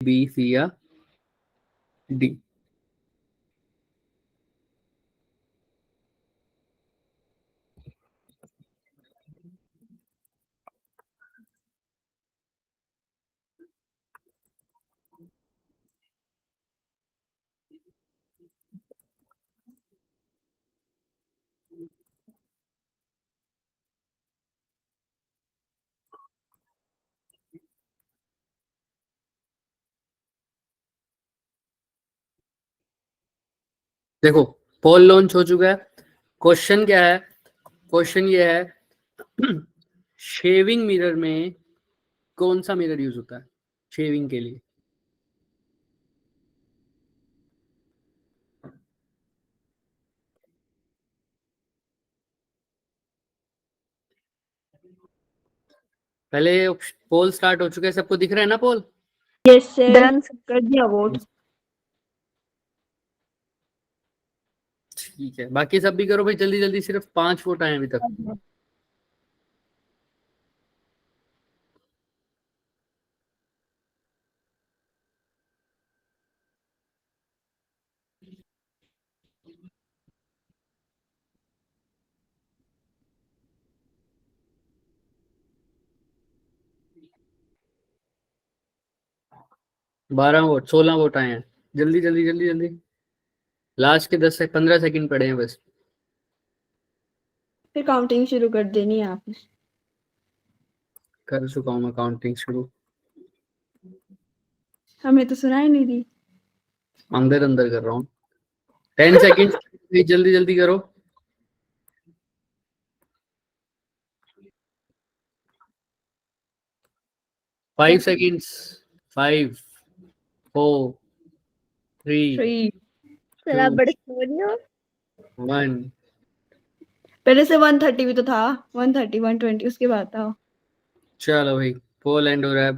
B, सी या D? देखो, पोल launch हो चुका है। क्वेश्चन क्या है? क्वेश्चन ये है शेविंग मिरर में कौन सा मिरर यूज होता है शेविंग के लिए? पहले पोल स्टार्ट हो चुका है, सबको दिख रहा है ना पोल? यस सर, डन कर दिया वोट। ठीक है, बाकी सब भी करो भाई, जल्दी जल्दी, सिर्फ 5 वोट आए अभी तक। बारह वोट, 16 वोट आए हैं। जल्दी जल्दी जल्दी जल्दी, लास्ट के 10 से 15 सेकंड पड़े हैं बस। फिर काउंटिंग शुरू कर देनी है आपने। कर चुका हूँ मैं काउंटिंग शुरू। हमें तो सुनाई नहीं दी। अंदर अंदर कर रहा हूँ। 10 सेकंड, जल्दी जल्दी करो। 5 सेकंड्स। 5, 4, 3, सर आप 2, बड़े सो रही हो। 1। पहले से 130 भी तो था, 130 120 उसके बाद था। चलो भाई, पोल एंड हो रहा है।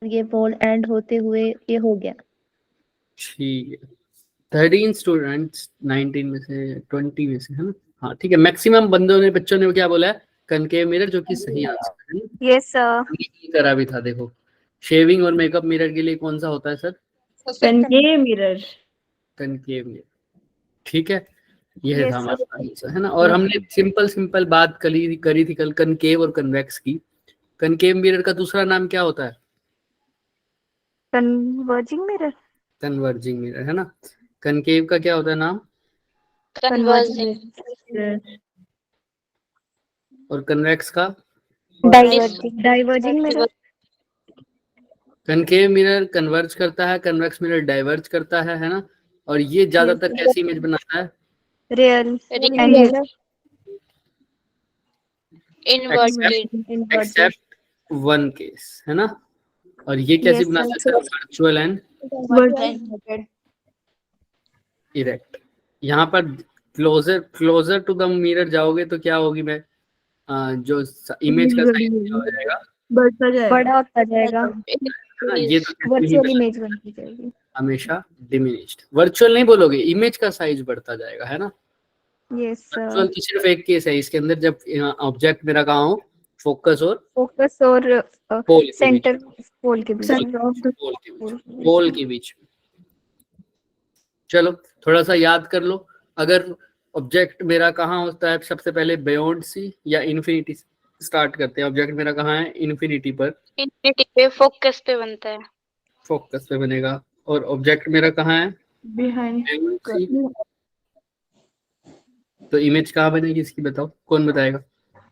ये पोल एंड होते हुए ये हो गया। ठीक है, 13 स्टूडेंट्स 19 में से, 20 में से, है ना? हाँ ठीक है, मैक्सिमम बच्चों ने क्या बोला है? कनकेव मिरर, जो कि सही आंसर है। Yes sir. करा भी था। देखो, शेविंग और मेकअप मिरर के लिए कौन सा होता है sir? Concave mirror. Concave mirror. ठीक है, यह Yes, था sir. हमारा आंसर, है ना? और हमने सिंपल सिंपल बात करी थी कल कनकेव और कन्वेक्स की। कनकेव मिरर का दूसरा नाम क्या होता है? Converging mirror. कन्वर्जिंग मिरर, है ना? कनकेव का क्या होता है नाम? कन्वर्जिंग। और कन्वेक्स का? Diverging mirror. Concave mirror converge करता है, कन्वेक्स मिरर डाइवर्ज करता है ना? और ये ज्यादातर कैसी इमेज बनाता है? Real real. Except one case, है ना? और ये कैसी यस बनाता है sir? Virtual and sir. Erect. यहाँ पर closer closer to the mirror जाओगे तो क्या होगी? मैं जो इमेज का साइज क्या हो जाएगा? बढ़ता जाएगा। बड़ा होता जाएगा। है ना? ये तो कैसे नहीं वर्चुअल बना, इमेज बनती जाएगी। हमेशा डिमिनिश्ड। वर्चुअल नहीं बोलोगे, इमेज का साइज बढ़ता जाएगा, है ना? Yes virtual sir. तो सिर्फ एक केस है इसके अंदर, जब ऑब्जेक्ट मेरा कहाँ हो? फोकस और फोकस और पोल के बीच सेंटर में। पोल के बीच में। पोल के बीच में। चलो, थोड़ा सा याद कर लो। अगर ऑब्जेक्ट मेरा कहाँ होता है सबसे पहले? बियॉन्ड सी या इन्फिनिटी? स्टार्ट करते हैं। ऑब्जेक्ट मेरा कहाँ है? इन्फिनिटी पर। इन्फिनिटी पे, फोकस पे बनता है। फोकस पे बनेगा। और ऑब्जेक्ट मेरा कहाँ है? बिहाइंड। Beyond C. तो इमेज कहाँ बनेगी इसकी, बताओ, कौन बताएगा?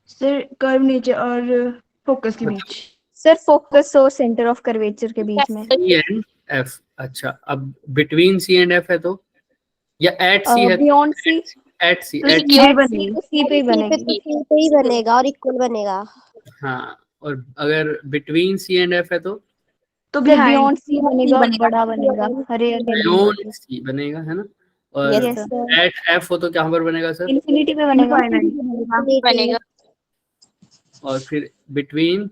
सर कर्व नीचे और फोकस के बीच। सर फोकस और सेंटर ऑफ कर्वेचर के बीच में। सी एंड एफ। अच्छा, अब बिटवीन सी एंड एफ है तो, या एट सी है? बियॉन्ड सी। एट सी, तो एट सी एट बनेगी। सी तो सी पे ही बनेगी। सी पे ही बनेगा और इक्वल बनेगा। हाँ, और अगर बिटवीन सी एंड एफ है तो तो सर बिहाइंड। बियॉन्ड सी बनेगा, बड़ा बनेगा। रियल बियॉन्ड सी बनेगा, है ना? और यस सर। एट एफ हो तो कहाँ पर बनेगा सर? इन्फिनिटी पे बनेगा। बनेगा। और फिर बिटवीन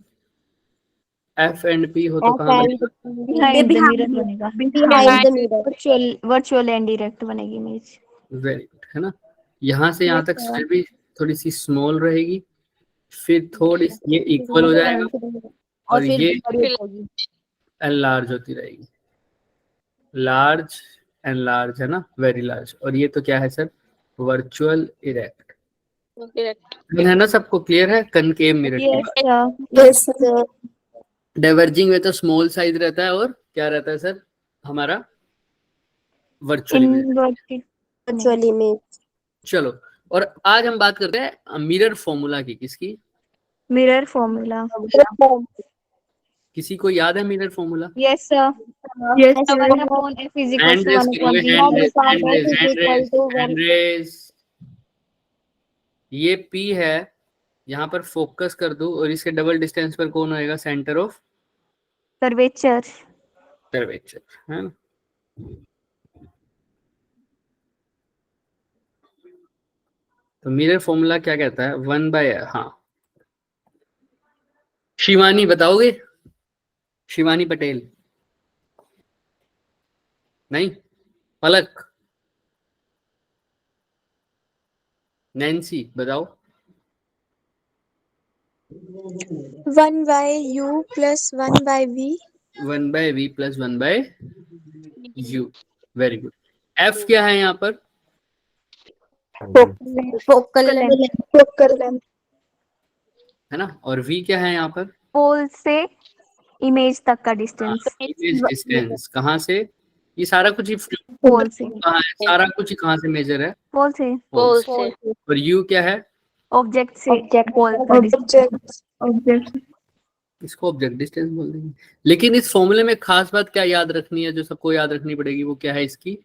एफ एंड पी हो तो एफ कहाँ एंड बनेगा? बिहाइंड द मिरर बनेगा। Behind the mirror. Virtual and direct बनेगी इमेज। वेरी गुड, है ना? यहाँ से यहाँ यस तक सर। फिर भी थोड़ी सी स्मॉल रहेगी, फिर थोड़ी सी ये इक्वल हो जाएगा, और और फिर ये बड़ी होगी। एनलार्ज होती रहेगी, लार्ज एंड लार्ज है ना, वेरी लार्ज। और ये तो क्या है सर, वर्चुअल इरेक्ट Correct. है ना, सबको क्लियर है। कनकेव मिरर Yes, डाइवर्जिंग में तो स्मॉल साइज रहता है, और क्या रहता है सर हमारा, virtual image. inverted. Virtual image. चलो, और आज हम बात करते हैं मिरर फॉर्मूला की। किसकी? Mirror formula. किसी को याद है mirror formula? Yes, sir. Yes, So sir. 1 upon f is equals hand to raise 1 upon करोगे, v. Hand raise, F hand raise, is hand equal raise, to hand 1. Raise. ये P है, यहाँ पर focus कर दो, और इसके डबल डिस्टेंस पर कौन होएगा, सेंटर ऑफ Curvature. कर्वेचर, है ना। तो मिरर फॉर्मूला क्या कहता है, 1/, हाँ शिवानी बताओगे? शिवानी पटेल नहीं, पलक, नैन्सी बताओ। 1 by u plus 1 by v. 1/v plus 1/u, very good. F क्या है यहाँ पर, Focal length. है ना, और V क्या है यहाँ पर, पोल से इमेज तक का डिस्टेंस। Image distance. कहाँ से, ये सारा कुछ ही पोल से। कहाँ है, सारा कुछ ही कहाँ से मेजर है, पोल से। पोल Pole से। से. और U क्या है, ऑब्जेक्ट से पोल का डिस्टेंस। Object. इसको ऑब्जेक्ट डिस्टेंस बोल देंगे। लेकिन इस फॉर्मूले में खास बात क्या याद रखनी है, जो सबको याद रखनी पड़ेगी, वो क्या है इसकी,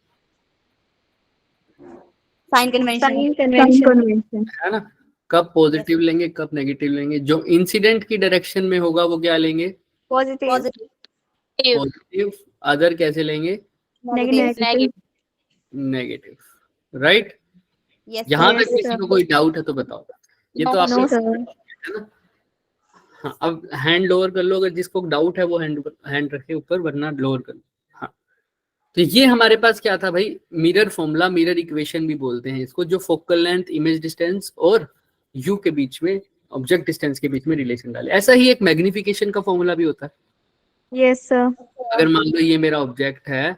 साइन कन्वेंशन। Sign convention. है ना। कब पॉजिटिव लेंगे, कब नेगेटिव लेंगे। जो इंसिडेंट की डायरेक्शन में होगा वो क्या लेंगे, पॉजिटिव। पॉजिटिव। अदर कैसे लेंगे, नेगेटिव। Negative, right. यस। यहाँ तक Yes, किसी sir. को कोई डाउट है तो बताओ। ये तो आप No, लोग, sir. है ना। हाँ, अब हैंड लोअर कर लो, अगर जिसको डाउट है वो हैंड रखे ऊपर, वरना लोअर कर लो। हाँ, तो ये हमारे पास क्या था भाई, मिरर फॉर्मूला, मिरर इक्वेशन भी बोलते हैं इसको, जो फोकल लेंथ, इमेज डिस्टेंस और यू के बीच में, ऑब्जेक्ट डिस्टेंस के बीच में रिलेशन डाले। ऐसा ही एक मैग्निफिकेशन का फॉर्मूला भी होता है। Yes, sir. अगर मान लो ये मेरा ऑब्जेक्ट है,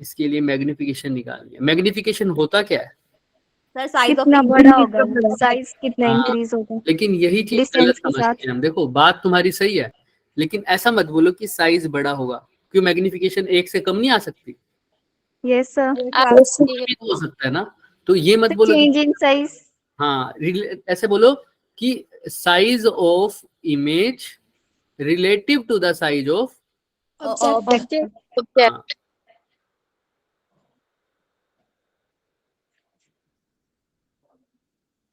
इसके लिए मैग्निफिकेशन निकालनी है। मैग्निफिकेशन होता क्या है, सर साइज ऑफ कितना बड़ा बड़ा होगा, साइज कितना हाँ। इंक्रीज होगा। लेकिन यही चीज Distance गलत के समझते हैं हम। देखो बात तुम्हारी सही है, लेकिन ऐसा मत बोलो कि साइज बड़ा होगा, क्यों, मैग्निफिकेशन 1 से कम नहीं आ सकती, यस सर। भी तो हो सकता है ना। तो ये मत बोलो चेंज इन साइज। हाँ, ऐसे बोलो कि size of image relative to the size of object. Object.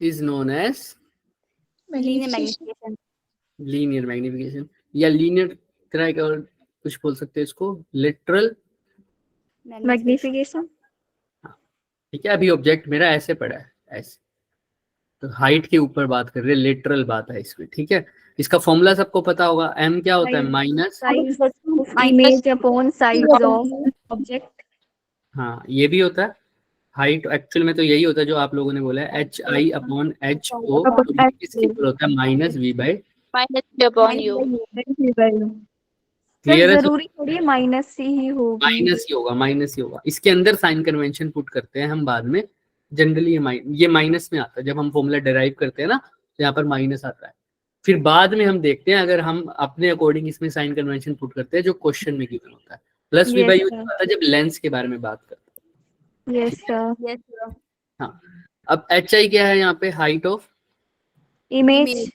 Is known as linear magnification. Linear magnification, या लीनियर क्रैक, और कुछ बोल सकते हैं इसको, लिटरल Magnification. ठीक है। अभी ऑब्जेक्ट मेरा ऐसे पड़ा है, ऐसे, तो हाइट के ऊपर बात कर रहे हैं, लिटरल बात है इसमें, ठीक है। इसका फॉर्मूला सबको पता होगा, m क्या होता है, minus, Size of image upon size of object. हाँ ये भी होता है। हाइट एक्चुअल में तो यही होता है जो आप लोगों ने बोला है, HI अपॉन HO, तो इसके ऊपर होता है -V/। Minus V upon U. Clear है, जरूरी थोड़ी है माइनस ही होगी। माइनस ही होगा, माइनस ही होगा। इसके अंदर साइन कन्वेंशन पुट करते हैं हम बाद में, जनरली ये माइनस में आता है। जब हम फॉर्मूला डिराइव करते हैं ना, तो यहाँ पर माइनस आता है। फिर बाद में हम देखते हैं अगर हम अपने अकॉर्डिंग इसमें साइन कन्वेंशन पुट करते हैं जो क्वेश्चन में गिवन होता है। प्लस V बाई U आता है जब लेंस के बारे में बात करते हैं। Yes, sir. हाँ, अब HI क्या है यहाँ पे, हाइट ऑफ इमेज।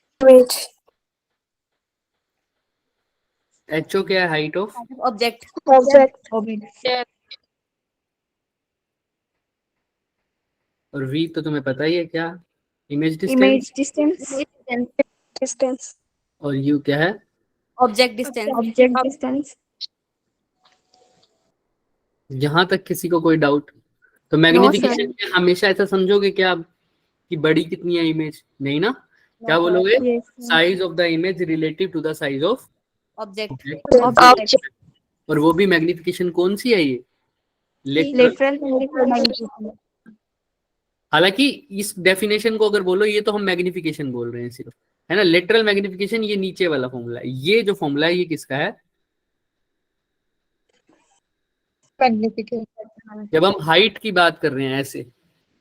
HO क्या है, हाइट ऑफ ऑब्जेक्ट। और V तो तुम्हें पता ही है क्या, इमेज Image डिस्टेंस। distance. और U क्या है, ऑब्जेक्ट डिस्टेंस। Object distance. यहाँ तक किसी को कोई डाउट? तो मैग्निफिकेशन में हमेशा ऐसा समझोगे क्या कि बड़ी कितनी है इमेज, नहीं ना। क्या बोलोगे, Yes. Size of the image relative to the size of object. Object. और वो भी मैग्निफिकेशन कौन सी है, ये Literal. हालांकि इस डेफिनेशन को अगर बोलो, ये तो हम मैग्निफिकेशन बोल रहे हैं सिर्फ, है ना। लिटरल मैग्निफिकेशन ये नीचे वाला फॉर्मूला है। ये जो फॉर्मूला है ये किसका है, मैग्निफिकेशन। जब हम हाइट की बात कर रहे हैं ऐसे,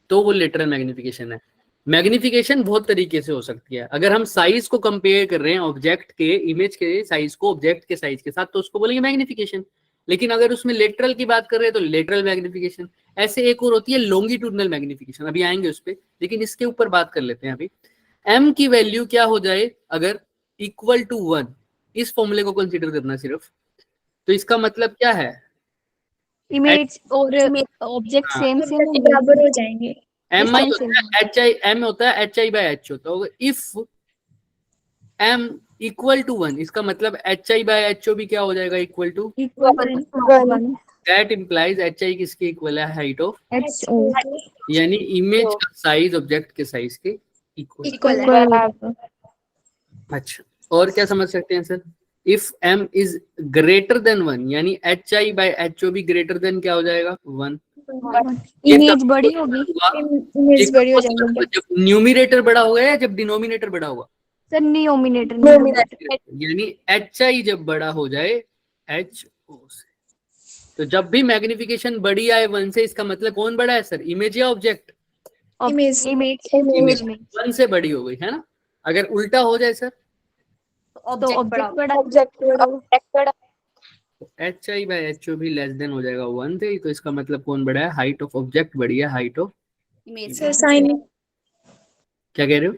तो वो लेटरल मैग्निफिकेशन है। मैग्निफिकेशन बहुत तरीके से हो सकती है। अगर हम साइज को कंपेयर कर रहे हैं ऑब्जेक्ट के, इमेज के साइज को ऑब्जेक्ट के साइज के साथ, तो उसको बोलेंगे मैग्निफिकेशन। लेकिन अगर उसमें लेटरल की बात कर रहे हैं तो लेटरल मैग्निफिकेशन। ऐसे एक और होती है लॉन्गिट्यूडनल मैग्निफिकेशन, अभी आएंगे उस पर, लेकिन इसके ऊपर बात कर लेते हैं अभी। m की वैल्यू क्या हो जाए अगर इक्वल टू 1, इस फॉर्मूले को कंसीडर करना सिर्फ, तो इसका मतलब क्या है, इमेज और ऑब्जेक्ट हाँ, सेम सेम बराबर हो जाएंगे। एम आई होता है एच आई, एम होता है एच आई बाई एच होता है। इफ m इक्वल टू 1, इसका मतलब H I by H O भी क्या हो जाएगा, equal to, that implies H I किसके इक्वल है, हाइट ऑफ, यानी इमेज का साइज ऑब्जेक्ट के साइज के इक्वल। अच्छा, और क्या समझ सकते हैं sir, if m is greater than 1, यानी H I by H O भी ग्रेटर देन क्या हो जाएगा, 1। इमेज बड़ी होगी, इमेज बड़ी हो जाएगी। जब न्यूमिनेटर बड़ा होगा या जब डिनोमिनेटर बड़ा होगा, सर डिनोमिनेटर। यानी एच आई जब बड़ा हो जाए एच ओ से, तो जब भी मैग्निफिकेशन बड़ी आए 1 से, इसका मतलब कौन बड़ा है सर, इमेज या ऑब्जेक्ट, इमेज इमेज 1 से बड़ी हो गई है ना। अगर उल्टा हो जाए सर, तो ऑब्जेक्ट बड़ा। ऑब्जेक्ट बड़ा। H I by H O भी लेस देन हो जाएगा 1 से, तो इसका मतलब कौन बड़ा है, हाइट ऑफ ऑब्जेक्ट बड़ी है, हाइट ऑफ सर साइन। क्या कह रहे हो,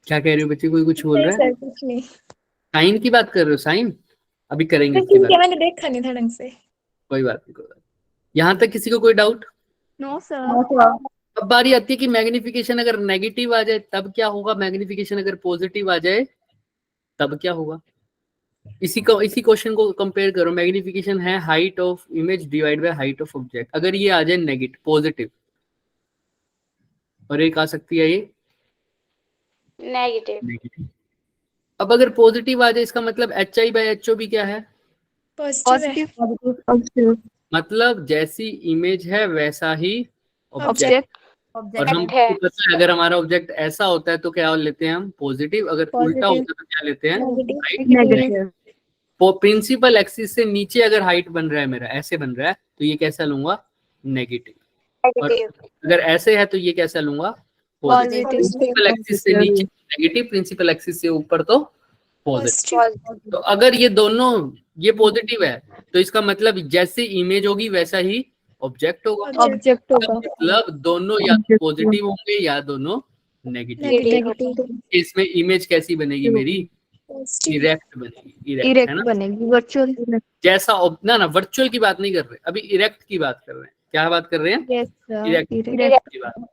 क्या कह रहे हो बच्चे, कोई कुछ बोल रहा है, सर कुछ नहीं। साइन की बात कर रहे हो, साइन अभी करेंगे इसकी बात, मैंने देखा नहीं था ढंग से। कोई बात नहीं, कोई बात। यहाँ तक किसी को कोई डाउट? No sir. अब बारी आती है कि मैग्निफिकेशन अगर नेगेटिव आ जाए तब क्या होगा, मैग्निफिकेशन अगर पॉजिटिव आ जाए तब क्या होगा। इसी क्वेश्चन को कंपेयर करो, मैग्निफिकेशन है height of image divide by height of object, अगर ये आ जाए नेगेटिव पॉजिटिव, और एक आ सकती है ये नेगेटिव। अब अगर पॉजिटिव आ जाए, इसका मतलब H I by H O भी क्या है, पॉजिटिव। मतलब जैसी इमेज है वैसा ही ऑब्जेक्ट। और हम पता है अगर हमारा ऑब्जेक्ट ऐसा होता है तो क्या लेते हैं हम, पॉजिटिव। अगर उल्टा होता है तो क्या लेते हैं, नेगेटिव। प्रिंसिपल एक्सिस से नीचे अगर हाइट बन रहा है मेरा, ऐसे बन रहा है, तो ये कैसा लूंगा, नेगेटिव। और अगर ऐसे है तो ये कैसा लूंगा, पॉजिटिव। प्रिंसिपल एक्सिस से नीचे नेगेटिव, प्रिंसिपल एक्सिस से ऊपर तो पॉजिटिव। तो अगर ये दोनों, ये पॉजिटिव है तो इसका मतलब जैसे इमेज होगी वैसा ही ऑब्जेक्ट होगा, ऑब्जेक्ट होगा, मतलब दोनों या पॉजिटिव होंगे या दोनों नेगेटिव। इसमें इमेज कैसी बनेगी मेरी, इरेक्ट बनेगी, इरेक्ट है ना, बनेगी वर्चुअल। जैसा ना वर्चुअल की बात नहीं कर रहे, अभी इरेक्ट की बात कर रहे हैं। क्या बात कर रहे हैं, इरेक्ट की बात।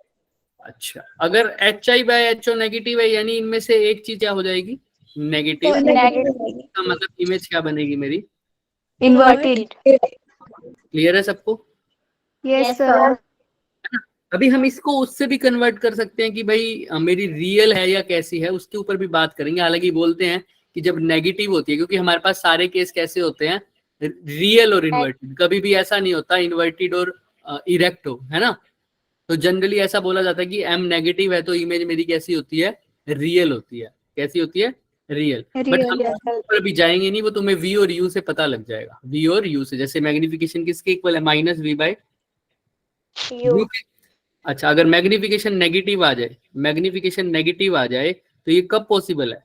अच्छा, अगर H I by H O negative है, यानी इनमें से एक चीज क्या हो जाएगी, नेगेटिव। इसका मतलब इमेज क्या बनेगी मेरी, इन्वर्टेड। क्लियर है सबको? Yes sir. अभी हम इसको उससे भी कन्वर्ट कर सकते हैं कि भाई मेरी रियल है या कैसी है, उसके ऊपर भी बात करेंगे। हालांकि बोलते हैं कि जब नेगेटिव होती है, क्योंकि हमारे पास सारे केस कैसे होते हैं, रियल और इन्वर्टेड, कभी भी ऐसा नहीं होता इन्वर्टेड और इरेक्ट हो, है ना। तो जनरली ऐसा बोला जाता है कि एम नेगेटिव है तो इमेज मेरी कैसी होती है, रियल होती है। कैसी होती है, रियल। बट हम ऊपर भी जाएंगे नहीं, वो तुम्हें वी और यू से पता लग जाएगा, वी और यू से। जैसे मैग्निफिकेशन किसके इक्वल है, माइनस वी बाई यू। अच्छा, अगर मैग्निफिकेशन नेगेटिव आ जाए, मैग्निफिकेशन नेगेटिव आ जाए तो ये कब पॉसिबल है,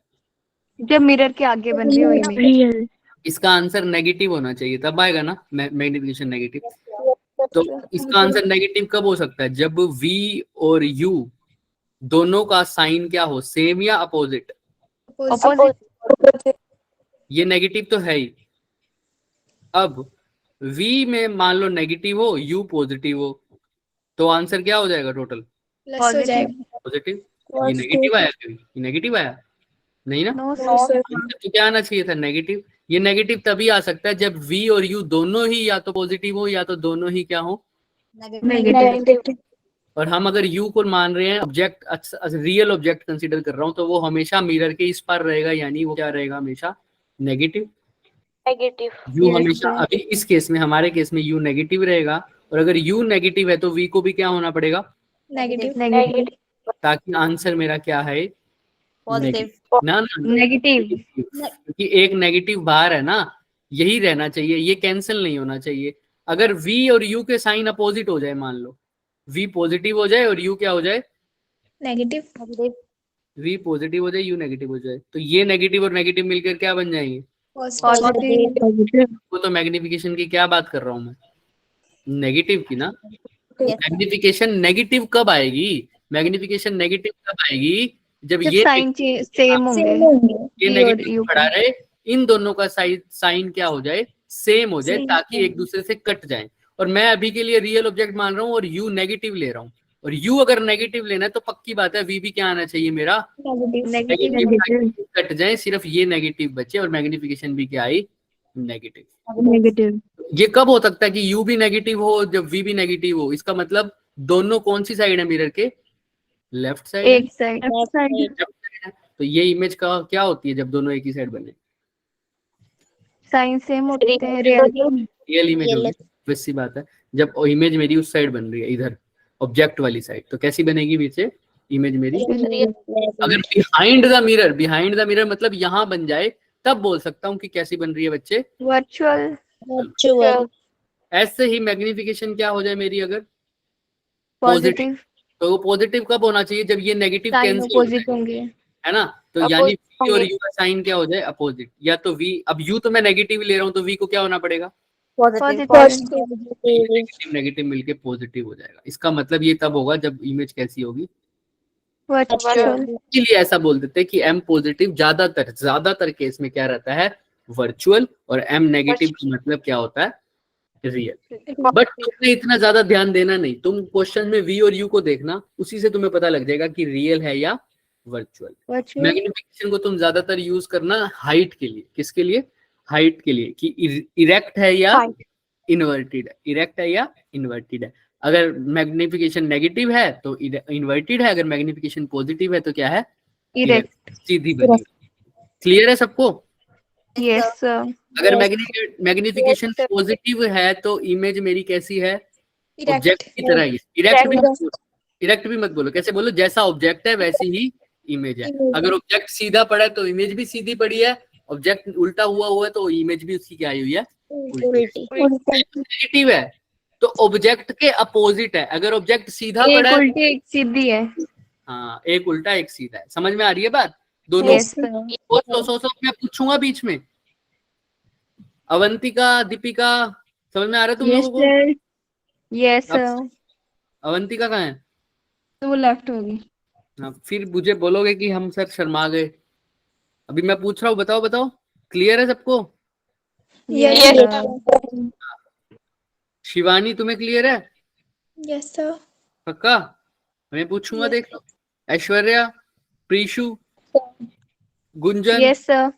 जब मिरर के आगे बन रही हो इमेज। इसका आंसर नेगेटिव होना चाहिए, तब आएगा ना मैग्निफिकेशन नेगेटिव। तो इसका आंसर नेगेटिव कब हो सकता है, जब v और u दोनों का साइन क्या हो, सेम या अपोजिट। ये नेगेटिव तो है ही। अब v में मान लो नेगेटिव हो, u पॉजिटिव हो, तो आंसर क्या हो जाएगा, टोटल पॉजिटिव। ये नेगेटिव आया, ये नेगेटिव आया नहीं ना, तो क्या आना चाहिए था, नेगेटिव। ये नेगेटिव तभी आ सकता है जब v और u दोनों ही या तो पॉजिटिव हो या तो दोनों ही क्या हो, नेगेटिव। और हम अगर u को मान रहे हैं ऑब्जेक्ट, रियल ऑब्जेक्ट कंसीडर कर रहा हूं, तो वो हमेशा मिरर के इस पार रहेगा, यानी वो क्या रहेगा, हमेशा नेगेटिव। u हमेशा, अभी इस केस में, हमारे केस में u नेगेटिव रहेगा, और अगर u नेगेटिव है तो v को भी क्या होना पड़ेगा, नेगेटिव। ताकि आंसर मेरा क्या है, पॉजिटिव। ना नेगेटिव। क्योंकि एक नेगेटिव बाहर है ना, यही रहना चाहिए, ये कैंसिल नहीं होना चाहिए। अगर v और u के साइन अपोजिट हो जाए, मान लो v पॉजिटिव हो जाए और u क्या हो जाए, नेगेटिव v पॉजिटिव हो जाए u नेगेटिव हो जाए, तो ये नेगेटिव और नेगेटिव मिलकर क्या बन जाएंगे, पॉजिटिव वो तो मैग्निफिकेशन की क्या बात कर रहा हूं मैं, नेगेटिव की ना। मैग्निफिकेशन नेगेटिव कब आएगी, मैग्निफिकेशन नेगेटिव कब आएगी, जब जब ये साइन सेम होंगे ये V और नेगेटिव U पढ़ा रहे, इन दोनों का साइन क्या हो जाए, सेम हो जाए, Same. ताकि एक दूसरे से कट जाए। और मैं अभी के लिए रियल ऑब्जेक्ट मान रहा हूँ और u नेगेटिव ले रहा हूँ, और u अगर नेगेटिव लेना है तो पक्की बात है v भी क्या आना चाहिए मेरा, नेगेटिव नेगेटिव कट जाए, सिर्फ ये नेगेटिव बचे और मैग्निफिकेशन भी क्या आई, नेगेटिव। नेगेटिव। ये कब हो सकता है कि u भी नेगेटिव हो जब v भी नेगेटिव हो, इसका मतलब दोनों कौन सी साइड है मिरर के, लेफ्ट साइड है, एक साइड। तो ये इमेज का क्या होती है जब दोनों एक ही साइड बने, साइन सेम होते हैं रियल। रियल इमेज होगी, वैसी बात है। जब इमेज मेरी उस साइड बन रही है, इधर ऑब्जेक्ट वाली साइड, तो कैसी बनेगी पीछे इमेज मेरी, अगर बिहाइंड द मिरर मतलब यहाँ बन जाए, तब बोल सकता हूँ कि कैसी बन रही है बच्चे, वर्चुअल ऐसे ही मैग्निफिकेशन क्या हो जाए मेरी, अगर पॉजिटिव तो वो पॉजिटिव कब होना चाहिए, जब ये नेगेटिव साइन कैंसिल हो अपोजिट जाए, होंगे। है ना। तो यानी v और u का साइन क्या हो जाए, अपोजिट, या तो v, अब u तो मैं नेगेटिव ले रहा हूँ तो v को क्या होना पड़ेगा, पॉजिटिव नेगेटिव नेगेटिव मिलके पॉजिटिव हो जाएगा। इसका मतलब ये तब होगा जब इमेज कैसी होगी, वर्चुअल। इसलिए ऐसा बोल देते हैं कि m पॉजिटिव ज्यादातर केस में क्या रहता है, वर्चुअल, और m नेगेटिव का मतलब क्या होता है, रियल। बट तुमने इतना ज्यादा ध्यान देना नहीं, तुम क्वेश्चन में v और u को देखना, उसी से तुम्हें पता लग जाएगा कि रियल है या वर्चुअल। मैग्निफिकेशन को तुम ज्यादातर यूज करना हाइट के लिए, किसके लिए, हाइट के लिए, कि इरेक्ट है या इन्वर्टेड है, इरेक्ट है या इन्वर्टेड है। अगर मैग्निफिकेशन नेगेटिव है तो इन्वर्टेड है, अगर मैग्निफिकेशन पॉजिटिव है तो क्या है, इरेक्ट। सीधी बनी। क्लियर है सबको। यस अगर मैग्निफिकेशन पॉजिटिव है तो इमेज मेरी कैसी है, ऑब्जेक्ट की तरह ही। इरेक्ट भी मत बोलो, कैसे बोलो, जैसा ऑब्जेक्ट है वैसी ही इमेज है। अगर ऑब्जेक्ट सीधा पड़ा है तो इमेज भी सीधी पड़ी है, ऑब्जेक्ट उल्टा हुआ है तो इमेज भी उसकी क्या आई हुई है, नेगेटिव है तो ऑब्जेक्ट के अपोजिट है। अगर ऑब्जेक्ट सीधा पड़ा एक है, उल्टी एक सीधी है। हाँ, एक उल्टा एक सीधा है। समझ में आ रही है बात दोनों। यस सोचो मैं पूछूंगा बीच में, अवंतिका, दीपिका, समझ में आ रहा है तुम लोगों को, यस अवंतिका कहाँ है, तो वो लेफ्ट होगी। हाँ, फिर मुझे बोलोगे कि हम सर शर्मा गए। अभी मैं पूछ रहा हूँ, बताओ बताओ, क्लियर है सबको। शिवानी तुम्हें क्लियर है, यस सर पक्का, मैं पूछूंगा, Yes. देख लो। Aishwarya, Prishu, Gunjan, yes sir.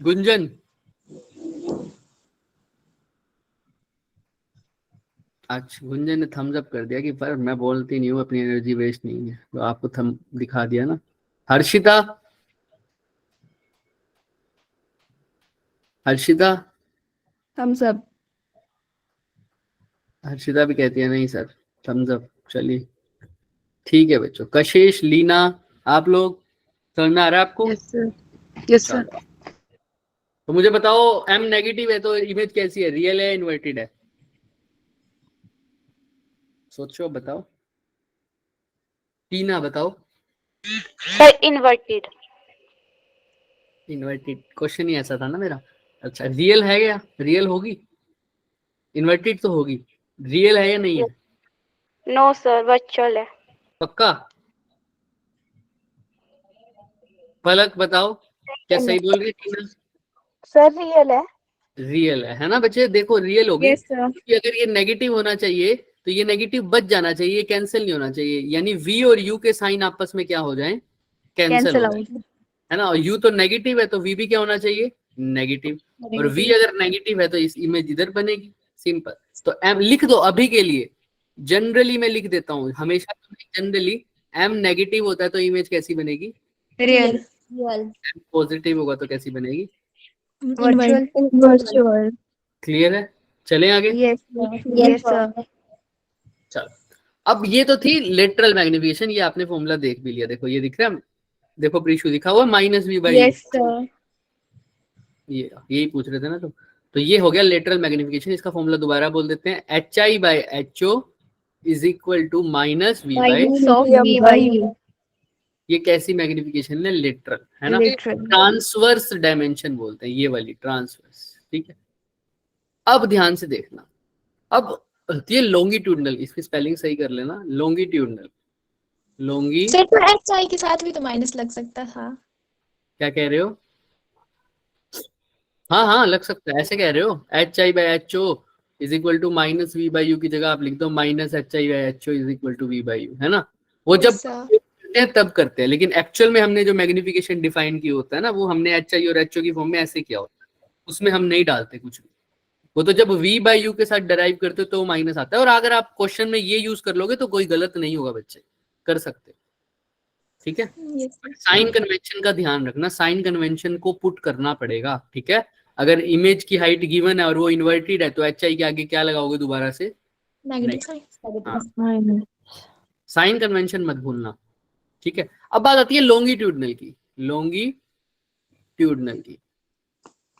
गुंजन, अच्छा गुंजन ने थम्स अप कर दिया कि पर मैं बोलती नहीं हूँ, अपनी एनर्जी वेस्ट नहीं है, तो आपको थम दिखा दिया ना। हर्षिता, हर्षिता, हम सब। हर्षिता भी कहती है नहीं सर, थम्स अप। चलिए ठीक है बच्चों। कशिश, लीना, आप लोग समझ में आ रहा है आपको? Yes sir. चलो। तो मुझे बताओ, m नेगेटिव है तो इमेज कैसी है, रियल है इन्वर्टेड है, सोचो बताओ। टीना बताओ। Sir inverted. इन्वर्टेड क्वेश्चन ही ऐसा था ना मेरा। अच्छा रियल है क्या, रियल होगी, इन्वर्टेड तो होगी, रियल है या नहीं है, नो सर वर्चुअल है। पक्का। पलक बताओ, क्या सही बोल रही है टीना? सर रियल है। रियल है ना बच्चे, देखो रियल होगी। Yes sir. क्योंकि अगर ये नेगेटिव होना चाहिए तो ये नेगेटिव बच जाना चाहिए, कैंसिल नहीं होना चाहिए, यानी v और u के साइन आपस में क्या हो जाएं, कैंसिल हो जाए, है ना। और u तो नेगेटिव है तो v भी क्या होना चाहिए, नेगेटिव। और v अगर नेगेटिव है तो इस इमेज इधर बनेगी, सिंपल। तो m लिख दो अभी के लिए, जनरली मैं लिख देता हूँ हमेशा, जनरली m नेगेटिव होता है तो इमेज कैसी बनेगी, रियल। पॉजिटिव होगा तो कैसी बनेगी, वर्चुअल। क्लियर है। चलें आगे। Yes yes sir. चलो, अब ये तो थी लेटरल मैग्निफिकेशन, ये आपने फॉर्मूला देख भी लिया, देखो ये दिख रहा है, देखो प्रीशु लिखा हुआ -v/u। Yes sir. यही पूछ रहे थे ना तुम। तो ये हो गया लेटरल मैग्निफिकेशन। इसका फॉर्मूला दोबारा बोल देते हैं, HI/HO is equal to minus V by. ये कैसी मैग्निफिकेशन है? लेटरल, है ना। Literal. ट्रांसवर्स डायमेंशन बोलते हैं ये वाली, ट्रांसवर्स, ठीक है। अब ध्यान से देखना, अब ये लॉन्गिट्यूडनल, इसकी स्पेलिंग सही कर लेना, लॉन्गिट्यूडनल, लॉन्गी, सर तो HI के साथ भी तो माइनस लग सकता था। क्या कह रहे हो? हाँ हाँ लग सकता है, ऐसे कह रहे हो, HI/HO is equal to minus V by U की जगह आप लिख दो minus HI/HO is equal to V by U, है ना। वो जब Yes, sir. करते हैं तब करते हैं, लेकिन एक्चुअल में हमने जो मैग्निफिकेशन डिफाइन की होता है ना, वो हमने HI और HO की फॉर्म में ऐसे किया होता है, उसमें हम नहीं डालते कुछ भी। वो तो जब V बाई U के साथ डराइव करते हो तो माइनस आता है। और अगर आप क्वेश्चन में ये यूज कर लोगे तो कोई गलत नहीं होगा, बच्चे कर सकते, ठीक है। Yes, sir. साइन कन्वेंशन का ध्यान रखना, साइन कन्वेंशन को पुट करना पड़ेगा, ठीक है। अगर इमेज की हाइट गिवन है और वो इन्वर्टेड है तो HI के आगे क्या लगाओगे दोबारा से? Negative sign. हाँ, साइन कन्वेंशन मत भूलना, ठीक है। अब बात आती है लॉन्गिट्यूडनल की, लॉन्गिट्यूडनल की।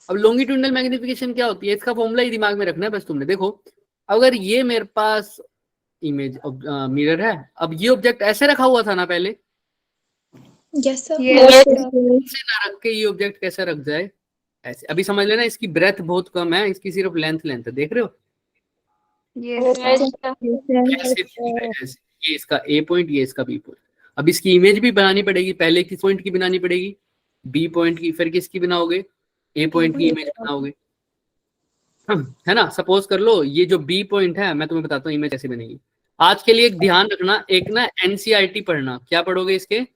अब लॉन्गिट्यूडनल मैग्निफिकेशन क्या होती है, इसका फॉर्मूला ही दिमाग में रखना है बस तुमने। देखो अगर ये मेरे पास इमेज मिरर है, अब ये ऑब्जेक्ट ऐसे रखा हुआ था ना पहले, Yes, sir. ऐसे ना रख के ये ऑब्जेक्ट कैसे रख जाए ऐसे। अभी समझ लेना इसकी ब्रेथ बहुत कम है, इसकी सिर्फ लेंथ है, देख रहे हो? ऐसे, ऐसे। ये इसका A पॉइंट, ये इसका B पॉइंट। अब इसकी इमेज भी बनानी पड़ेगी, पहले किस पॉइंट की बनानी पड़ेगी? B पॉइंट की, फिर किसकी बनाओगे? A पॉइंट की इमेज बनाओगे, है ना। सपोज कर लो ये जो B पॉइंट है, मैं तुम्हें बताता हूँ इमेज कैसे बनेगी। आज के लिए एक ध्यान रखना, एक ना NCERT पढ़ना। क्या पढ़ोगे इसके?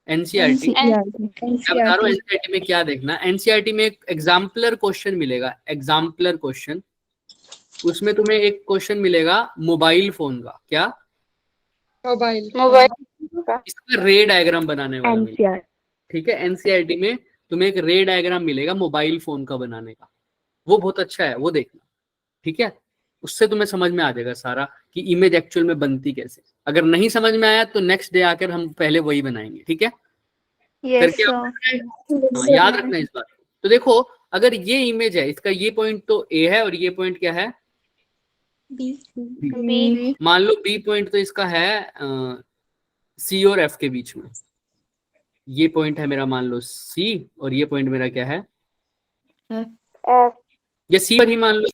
NCERT। मैं बता रहा हूँ NCERT में क्या देखना। NCERT में एक एग्जाम्पलर क्वेश्चन मिलेगा, एग्जाम्पलर क्वेश्चन। उसमें तुम्हें एक क्वेश्चन मिलेगा मोबाइल फोन का। क्या? मोबाइल। इसका रे डायग्राम बनाने वाला मिलेगा, ठीक है। NCERT में तुम्हें एक रे डायग्राम मिलेगा मोबाइल फोन का बनाने का, वो बहुत अच्छा है, वो देखना, ठीक है। उससे तुम्हें समझ में आ जाएगा सारा कि इमेज एक्चुअल में बनती कैसे। अगर नहीं समझ में आया तो नेक्स्ट डे आकर हम पहले वही बनाएंगे, ठीक है। करके हाँ, याद रखना इस बात को। तो देखो अगर ये इमेज है, इसका ये पॉइंट तो A है और ये पॉइंट क्या है? B. मान लो B पॉइंट तो इसका है C और F के बीच में। ये पॉइंट है मेरा मान लो C और ये पॉइंट मेरा क्या है? ये C पर ही मान लो,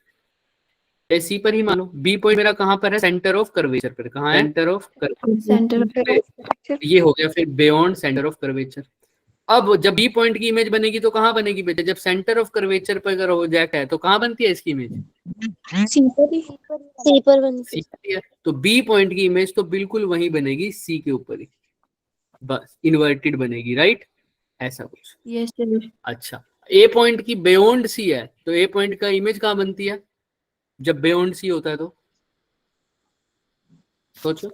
ये C पर ही मान लो। B पॉइंट मेरा कहाँ पर है? सेंटर ऑफ कर्वेचर पर। कहाँ है? Centre of curvature. ये हो गया फिर बियॉन्ड सेंटर ऑफ कर्वेचर। अब जब B पॉइंट की इमेज बनेगी तो कहाँ बनेगी बेटा? जब सेंटर ऑफ कर्वेचर पर अगर ऑब्जेक्ट है तो कहाँ बनती है इसकी इमेज? C पर ही. C पर बनती C है। तो B पॉइंट की इमेज तो बिल्कुल वहीं बनेगी, C के ऊपर ही, बस इन्वर्टेड बनेगी, राइट, ऐसा कुछ। Yes sir. अच्छा, A पॉइंट की बियॉन्ड C है तो A पॉइंट का इमेज कहाँ बनती है जब बियॉन्ड C होता है? तो सोचो,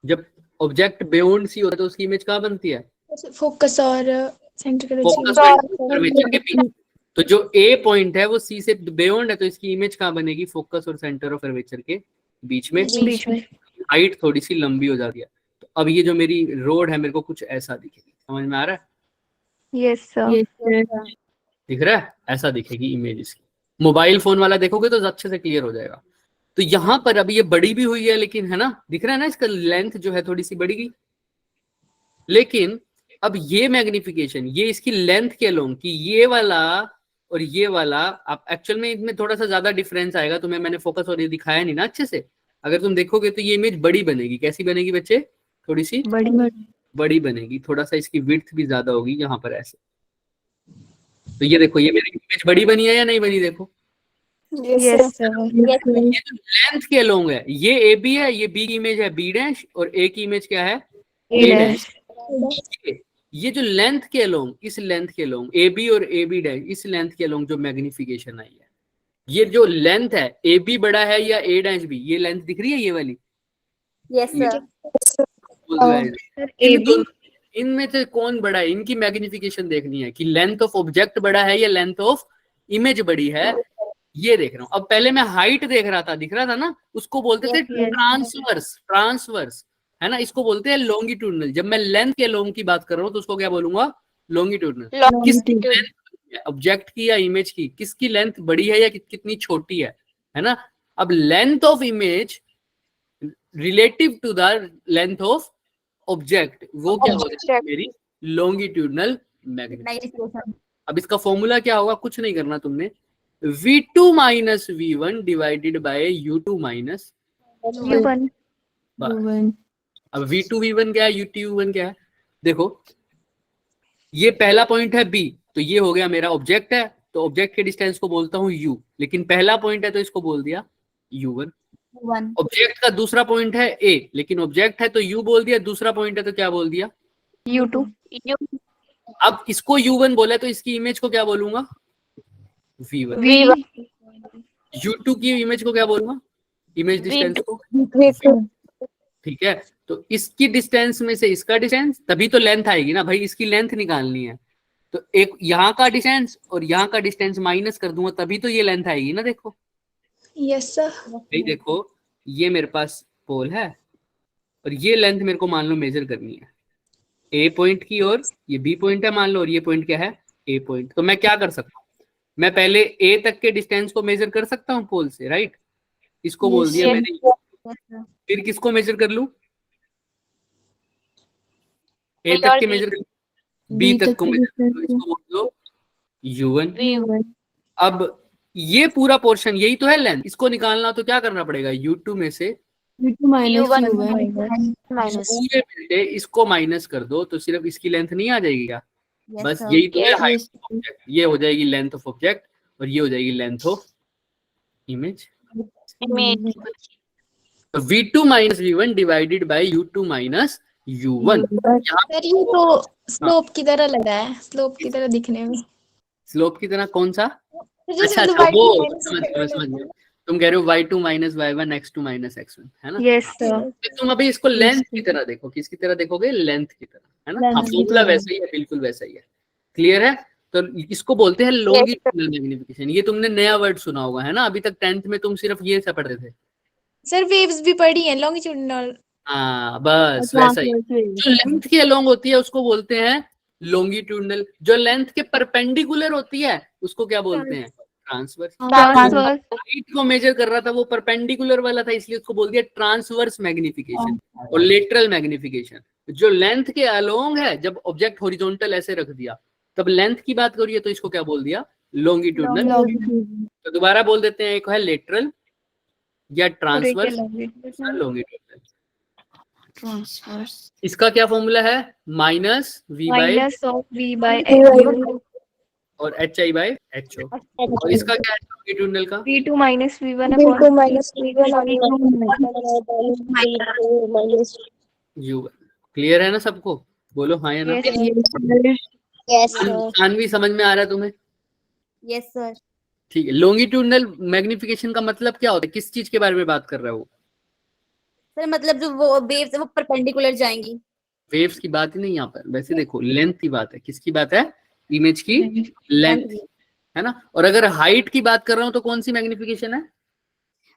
जब ऑब्जेक्ट बियॉन्ड C होता है तो उसकी इमेज कहाँ बनती है? फोकस और सेंटर फोकस और कर्वेचर के बीच। तो जो A पॉइंट है वो C से बियॉन्ड है तो इसकी इमेज कहाँ बनेगी? फोकस और सेंटर ऑफ कर्वेचर के बीच में। हाइट थोड़ी सी लंबी हो जाती है। तो अब ये जो मेरी रोड है मेरे को कुछ ऐसा दिखेगी, समझ में आ रहा है? Yes, sir. दिख रहा है? ऐसा दिखेगी इमेज इसकी। मोबाइल फोन वाला देखोगे तो अच्छे से क्लियर हो जाएगा। तो यहाँ पर अभी ये बड़ी भी हुई है लेकिन, है ना, दिख रहा है ना, इसका लेंथ जो है थोड़ी सी बढ़ी गई। लेकिन अब ये मैग्निफिकेशन, ये इसकी लेंथ के अलोंग कि ये वाला और ये वाला, आप एक्चुअल में इनमें थोड़ा सा ज्यादा डिफरेंस आएगा। तुम्हें मैंने फोकस और ये दिखाया नहीं ना अच्छे से। अगर तुम देखोगे तो ये इमेज बड़ी बनेगी। कैसी बनेगी बच्चे? थोड़ी सी बड़ी बनेगी। थोड़ा सा इसकी विड्थ भी ज्यादा होगी यहाँ पर ऐसे। तो ये देखो, ये मेरी इमेज बड़ी बनी है या नहीं बनी? देखो Yes, sir. ये जो लेंथ के अलोंग है, ये ए बी है, ये बी की इमेज है बी डैश और ए की इमेज क्या है? ए डैश। ये जो लेंथ के अलोंग, इस लेंथ के अलोंग ए बी और ए बी डैश, इस लेंथ के अलोंग जो मैग्निफिकेशन आई है, ये जो लेंथ है ए बी बड़ा है या ए डैश बी, ये लेंथ दिख रही है ये वाली? Yes, sir. इनमें से कौन बड़ा है? इनकी मैग्निफिकेशन देखनी है कि लेंथ ऑफ ऑब्जेक्ट बड़ा है या लेंथ ऑफ इमेज बड़ी है, ये देख रहा हूं। अब पहले मैं हाइट देख रहा था, दिख रहा था ना, उसको बोलते थे ट्रांसवर्स, ट्रांसवर्स, है ना, इसको बोलते हैं लॉन्गिट्यूडनल। जब मैं लेंथ के लॉन्ग की बात कर रहा हूँ तो उसको क्या बोलूंगा? लॉन्गिट्यूडनल। किसकी लेंथ? ऑब्जेक्ट की या इमेज की, किसकी लेंथ बड़ी है या कितनी छोटी है ना। अब length of image relative to the length of object, वो क्या हो जाएगी मेरी लॉन्गिट्यूडनल मैग्निफिकेशन। अब इसका फॉर्मूला क्या होगा, कुछ नहीं करना तुमने, v2 minus v1 divided by u2 minus U1 अब v2 v1 क्या है, u2 v1 क्या है। देखो ये पहला पॉइंट है b, तो ये हो गया मेरा ऑब्जेक्ट है, तो ऑब्जेक्ट के डिस्टेंस को बोलता हूँ u, लेकिन पहला पॉइंट है तो इसको बोल दिया u1। ऑब्जेक्ट का दूसरा पॉइंट है a, लेकिन ऑब्जेक्ट है तो u बोल दिया, दूसरा पॉइंट है तो क्या बोल दिया U2 अब इसको u1 बोला तो इसकी इमेज को क्या बोलूंगा v1। V1 u2 की इमेज को क्या बोलूंगा, इमेज डिस्टेंस को, ठीक है। तो इसकी डिस्टेंस में से इसका डिस्टेंस, तभी तो लेंथ आएगी ना भाई, इसकी लेंथ निकालनी है, तो एक यहाँ का डिस्टेंस और यहाँ का डिस्टेंस माइनस कर दूंगा तभी तो ये लेंथ आएगी ना। देखो यस सर। भाई देखो ये मेरे पास पोल है और ये लेंथ मेरे को मान लो मेजर करनी है ए पॉइंट की, और ये बी पॉइंट है मान लो, और ये पॉइंट क्या है ए पॉइंट। तो मैं क्या कर सकता हूँ, मैं पहले ए तक के डिस्टेंस को मेजर कर सकता हूँ पोल से, राइट, इसको बोल दिया मैंने। फिर किसको मेजर कर लूं, ए तक के मेजर कर, बी तक को मेजर कर लो, इसको बोल दो u1। अब ये पूरा पोर्शन यही तो है लेंथ, इसको निकालना तो क्या करना पड़ेगा, u2 में से U1 पूरे मिलके इसको माइनस कर दो, तो सिर्फ इसकी लेंथ नहीं आ जाएगी क्या, बस यही तो है हाइट ऑफ ऑब्जेक्ट, ये हो जाएगी लेंथ ऑफ ऑब्जेक्ट और ये हो जाएगी length of image. v2 minus v1 divided by u2 minus u1। Sir ये तो स्लोप की तरह लगा है, स्लोप की तरह दिखने में। स्लोप की तरह कौन सा, जैसे अच्छा मतलब वो y2 समझ गया। तुम कह रहे हो y2 minus y1 x2 minus x1 है ना। Yes sir तो तुम अभी इसको लेंथ की तरह देखो, किसकी तरह देखोगे, लेंथ की तरह, है ना। हाँ फॉर्मूला वैसा ही है, बिल्कुल वैसा ही है, क्लियर है। तो इसको बोलते हैं लॉन्गिट्यूडनल मैग्निफिकेशन। ये तुमने नया वर्ड सुना होगा, है ना, अभी तक 10th में तुम सिर्फ ये सब पढ़ते थे। सर वेव्स भी पढ़ी है, लॉन्गिट्यूडनल। हाँ बस वैसा ही, जो लेंथ के अलोंग होती है उसको बोलते हैं लॉन्गिट्यूडनल, जो लेंथ के परपेंडिकुलर होती है उसको क्या बोलते हैं, ट्रांसवर्स। Transverse हाइट को मेजर कर रहा था वो परपेंडिकुलर वाला था, इसलिए उसको बोल दिया ट्रांसवर्स मैग्निफिकेशन और लेटरल मैग्निफिकेशन। जो लेंथ के अलोंग है, जब ऑब्जेक्ट हॉरिजॉन्टल ऐसे रख दिया तब लेंथ की बात करिए तो इसको क्या बोल दिया, लॉन्गिट्यूडनल। तो दोबारा बोल देते हैं, एक है लेटरल या ट्रांसवर्स, लॉन्गिट्यूडनल। इसका क्या फॉर्मूला है, minus v by minus of V by H और hi बाय ho। और इसका क्या है लॉन्गिट्यूडनल का, V2 minus V1 V2 upon minus V1 u1। Clear है ना सबको, बोलो हाँ या ना। Yes sir. सानवी समझ में आ रहा है तुम्हें, Yes sir. ठीक है। लॉन्गिट्यूडनल मैग्निफिकेशन का मतलब क्या होता है, किस चीज के बारे में बात कर रहा है वो, सर मतलब जो वो वेव्स है वो परपेंडिकुलर जाएंगी। वेव्स की बात ही नहीं यहाँ पर, वैसे देखो लेंथ की बात है, किसकी बात है, इमेज की लेंथ, है ना। और अगर हाइट की बात कर रहा हूँ तो कौन सी मैग्निफिकेशन है,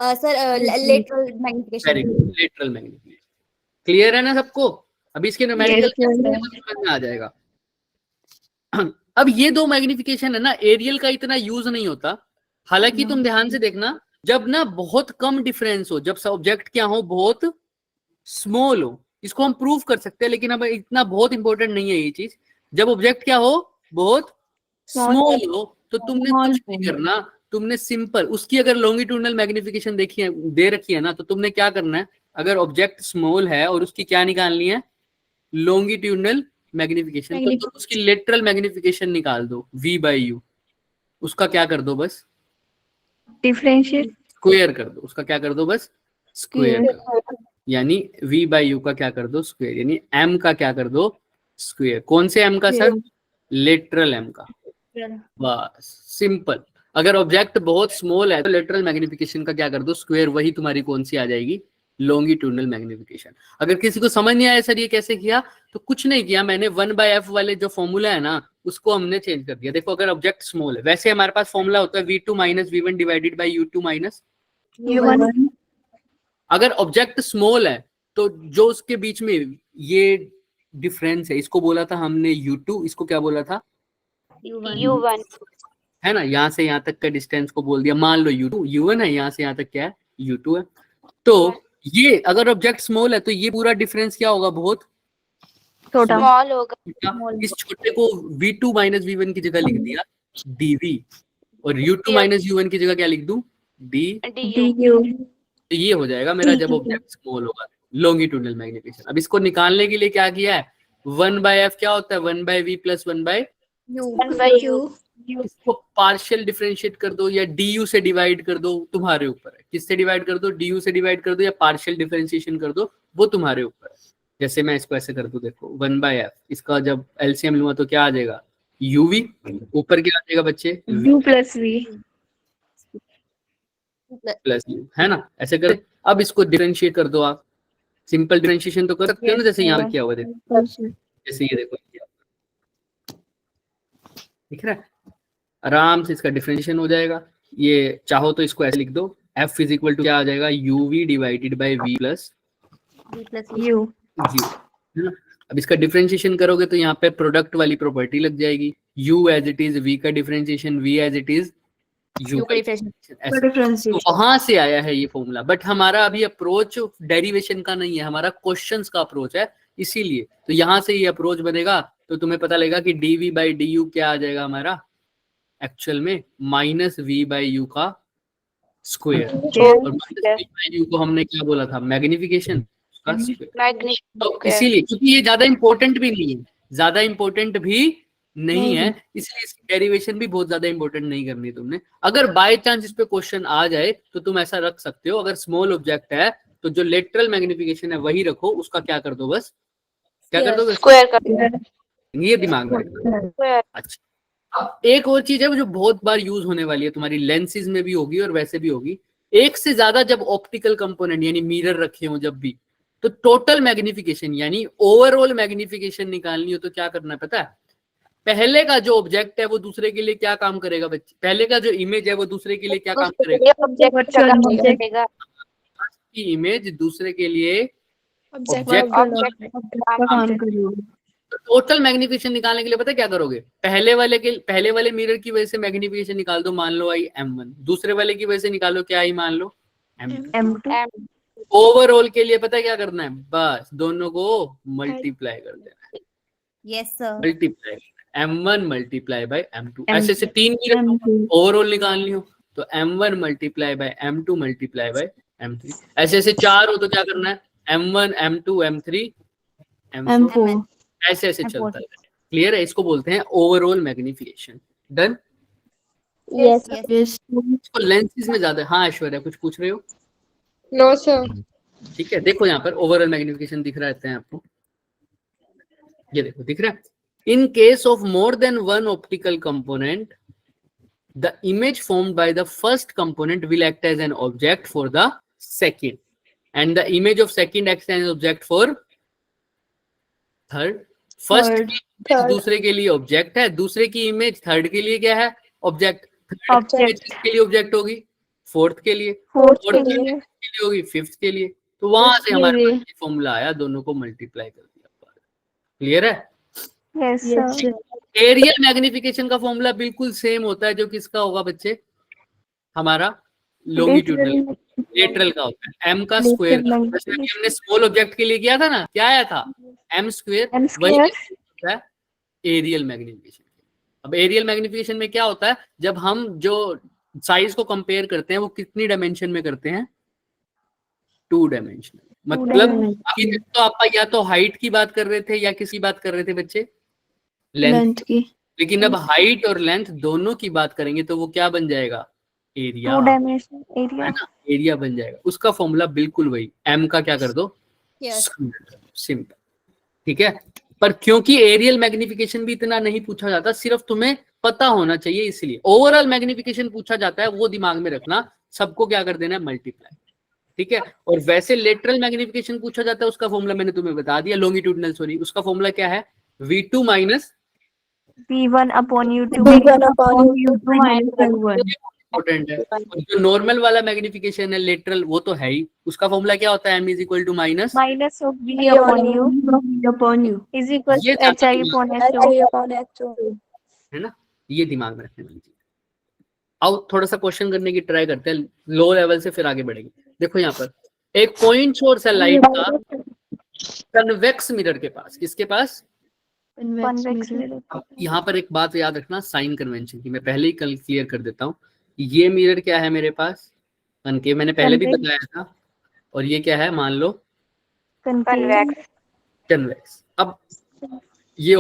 sir lateral magnification. Very good, lateral magnification. Clear है ना सबको, अभी इसके न्यूमेरिकल समझ में आ जाएगा। अब ये दो मैग्निफिकेशन है ना, एरियल का इतना यूज नहीं होता, हालांकि तुम ध्यान से देखना, जब ना बहुत कम डिफरेंस हो, जब ऑब्जेक्ट क्या हो, बहुत स्मॉल हो, इसको हम प्रूव कर सकते हैं, लेकिन अब इतना बहुत इंपॉर्टेंट नहीं है ये चीज। जब ऑब्जेक्ट क्या हो, बहुत स्मॉल हो, तो तुमने कुछ नहीं करना, तुमने सिंपल उसकी अगर लॉन्गिट्यूडनल मैग्निफिकेशन देखी है, दे रखी है ना, तो तुमने क्या करना है, अगर ऑब्जेक्ट स्मॉल है और उसकी क्या निकालनी है, लॉन्गिट्यूडनल मैग्निफिकेशन, तो तुम उसकी लेटरल मैग्निफिकेशन निकाल दो v बाय u, उसका क्या कर दो, बस differentiate स्क्वायर कर दो, उसका क्या कर दो, बस स्क्वायर कर दो। यानी v बाय u का क्या कर दो, स्क्वायर, यानी m का क्या कर दो, स्क्वायर। कौन से m का सर, लेटरल m का, बस सिंपल। अगर ऑब्जेक्ट बहुत स्मॉल है तो लेटरल मैग्निफिकेशन का क्या कर दो, स्क्वायर, वही तुम्हारी कौन सी आ जाएगी, लॉन्गिट्यूडनल मैग्निफिकेशन। अगर किसी को समझ नहीं आया सर ये कैसे किया, तो कुछ नहीं किया मैंने, 1/f वाले जो फॉर्मूला है ना उसको हमने चेंज कर दिया। देखो अगर ऑब्जेक्ट स्मॉल है, वैसे हमारे पास फॉर्मूला होता है v2 minus v1 divided by u2 minus U1 अगर ऑब्जेक्ट स्मॉल है तो जो उसके बीच में ये डिफरेंस है, इसको बोला था हमने u2, इसको क्या बोला था U1 है ना, यहाँ से यहाँ तक का डिस्टेंस को बोल दिया, मान लो U2, U1 है, यहाँ से यहाँ तक क्या है U2 है। तो ये अगर ऑब्जेक्ट स्मॉल है तो ये पूरा डिफरेंस क्या होगा, बहुत छोटा स्मॉल होगा। इस छोटे को V2 माइनस V1 की जगह लिख दिया dV, और U2 माइनस U1 की जगह क्या लिख दूं, DU तो ये हो जाएगा मेरा जब ऑब्जेक्ट स्मॉल होगा, लॉन्गिट्यूडनल मैग्निफिकेशन। अब इसको निकालने के लिए क्या किया है, 1/f क्या होता है, 1/v प्लस 1/U इसको पार्शियल डिफरेंशिएट कर दो या du से डिवाइड कर दो, तुम्हारे ऊपर है, किससे डिवाइड कर दो, du से डिवाइड कर दो या पार्शियल डिफरेंशिएशन कर दो, वो तुम्हारे ऊपर है। जैसे मैं इसको ऐसे कर दूं, देखो 1/f, इसका जब एलसीएम लूंगा तो क्या आ जाएगा, uv, ऊपर क्या आ जाएगा बच्चे, U plus V plus u, है ना, ऐसे कर। अब इसको डिफरेंशिएट कर दो आप, सिंपल डिफरेंशिएशन तो कर सकते हो ना, जैसे यहाँ पे किया हुआ है, देखो जैसे ये देखो दिख रहा है, आराम से इसका डिफरेंशिएशन हो जाएगा। ये चाहो तो इसको ऐसे लिख दो, f इज इक्वल टू क्या आ जाएगा, uv divided by v plus U u, है ना। अब इसका डिफरेंशिएशन करोगे तो यहाँ पे प्रोडक्ट वाली प्रॉपर्टी लग जाएगी, u as it is v का differentiation, v as it is u का डिफरेंशिएशन। तो वहां से आया है ये फॉर्मूला, बट हमारा अभी अप्रोच डेरिवेशन का नहीं है, हमारा क्वेश्चंस का अप्रोच है, इसीलिए तो यहाँ से ये अप्रोच बनेगा। तो तुम्हें पता लगेगा कि dv बाई du क्या आ जाएगा हमारा, एक्चुअल में माइनस v बाई यू का स्क्वायर, और माइनस v बाई यू को हमने क्या बोला था, मैग्निफिकेशन का स्क्वायर। तो इसीलिए, क्योंकि ये ज्यादा इंपॉर्टेंट भी नहीं है, ज्यादा इंपॉर्टेंट भी नहीं है, इसलिए इसकी डेरिवेशन भी बहुत ज्यादा इंपॉर्टेंट नहीं करनी तुमने। अगर बाय चांस इस पे क्वेश्चन आ जाए तो तुम ऐसा रख सकते हो, अगर स्मॉल ऑब्जेक्ट है तो जो लेटरल मैग्निफिकेशन है वही रखो, उसका क्या कर दो, बस क्या कर दो, स्क्वायर कर ये दिमाग में रखना। अच्छा, अब एक और चीज है जो बहुत बार यूज होने वाली है, तुम्हारी लेंसेज में भी होगी और वैसे भी होगी, एक से ज्यादा जब ऑप्टिकल कंपोनेंट यानी मिरर रखे हो जब भी, तो टोटल मैग्निफिकेशन यानी ओवरऑल मैग्निफिकेशन निकालनी हो तो क्या करना है पता है, पहले का जो ऑब्जेक्ट है वो दूसरे के लिए क्या काम करेगा बच्चे, पहले का जो इमेज है वो दूसरे के लिए क्या काम करेगा, की इमेज दूसरे के लिए ऑब्जेक्ट। तो टोटल मैग्निफिकेशन निकालने के लिए पता है क्या करोगे, पहले वाले मिरर की वजह से मैग्निफिकेशन निकाल दो, मान लो आई m1, दूसरे वाले की वजह से निकालो क्या आई, मान लो m2। ओवरऑल के लिए पता है क्या करना है, बस दोनों को मल्टीप्लाई कर देना है, yes sir, multiply m1 multiply by m2, ऐसे से तीन मिरर ओवरऑल निकालनी हो तो m1 multiply by m2 multiply by m3, ऐसे ऐसे चार हो तो क्या करना है, m1 m2 m3 m4, ऐसे ऐसे चलता है। क्लियर है, इसको बोलते हैं ओवरऑल मैग्निफिकेशन। डन, यस इसको लेंसेज में ज्यादा, हाँ ऐश्वर्या कुछ पूछ रहे हो, नो सर, ठीक है, देखो यहाँ पर ओवरऑल मैग्निफिकेशन दिख रहा है आपको, ये देखो दिख रहा है, in case of more than one optical component the image formed by the first component will act as an object for the second and the image of second acts as an object for third। First दूसरे के लिए object है, दूसरे की image third के लिए क्या है, ऑब्जेक्ट, थर्ड के लिए ऑब्जेक्ट होगी, फोर्थ के लिए, फोर्थ के लिए होगी, फिफ्थ के लिए। तो वहां से हमारे पास फॉर्मूला आया, दोनों को मल्टीप्लाई कर दिया। क्लियर है, यस सर। एरियल मैग्निफिकेशन का फॉर्मूला बिल्कुल सेम होता है जो किसका होगा बच्चे, हमारा लॉन्गिट्यूडनल लेटरल का होता है, m का स्क्वायर। जैसे हमने स्मॉल ऑब्जेक्ट के लिए किया था ना, क्या आया था m स्क्वायर, वही होता है एरियल मैग्निफिकेशन। अब एरियल मैग्निफिकेशन में क्या होता है, जब हम जो साइज को कंपेयर करते हैं वो कितनी डायमेंशन में करते हैं, 2 डायमेंशन। मतलब अभी तक तो आप या तो हाइट की बात कर रहे थे या किसकी बात कर रहे थे बच्चे, लेंथ की, लेकिन अब हाइट और लेंथ दोनों की बात करेंगे तो वो क्या बन जाएगा, एरिया, 2 डायमेंशन एरिया, एरिया बन जाएगा। उसका फॉर्मूला बिल्कुल वही, m का क्या कर दो, सिंपल, ठीक है। पर क्योंकि एरियल मैग्निफिकेशन भी इतना नहीं पूछा जाता, सिर्फ तुम्हें पता होना चाहिए, इसलिए ओवरऑल मैग्निफिकेशन पूछा जाता है, वो दिमाग में रखना, सबको क्या कर देना है, मल्टीप्लाई, ठीक है। और वैसे लेटरल मैग्निफिकेशन पूछा जाता है, उसका फॉर्मूला मैंने तुम्हें बता दिया, लॉन्गिट्यूडनल सॉरी, उसका फॉर्मूला क्या है, v2 minus v1 upon u2 minus v1। Important है। और जो नॉर्मल वाला मैग्निफिकेशन है लेटरल, वो तो है ही, उसका फॉर्मूला क्या होता है, m is equal to minus of v upon u is equal to hi upon h, upon h, है ना। ये दिमाग में रखने वाली चीज। अब थोड़ा सा क्वेश्चन करने की ट्राई करते हैं लो लेवल से, फिर आगे बढ़ेंगे। देखो यहाँ पर एक पॉइंट सोर्स है लाइट का कन्वेक्स मिरर के पास। किसके पास? Convex mirror. अब यहाँ पर एक बात याद रखना साइन कन्वेंशन की, मैं पहले ही कल क्लियर कर देता हूँ। ये मिरर क्या है मेरे पास? कनकेव, मैंने पहले भी बताया था। और ये क्या है? मान लो कन्वेक्स। कन्वेक्स। अब ये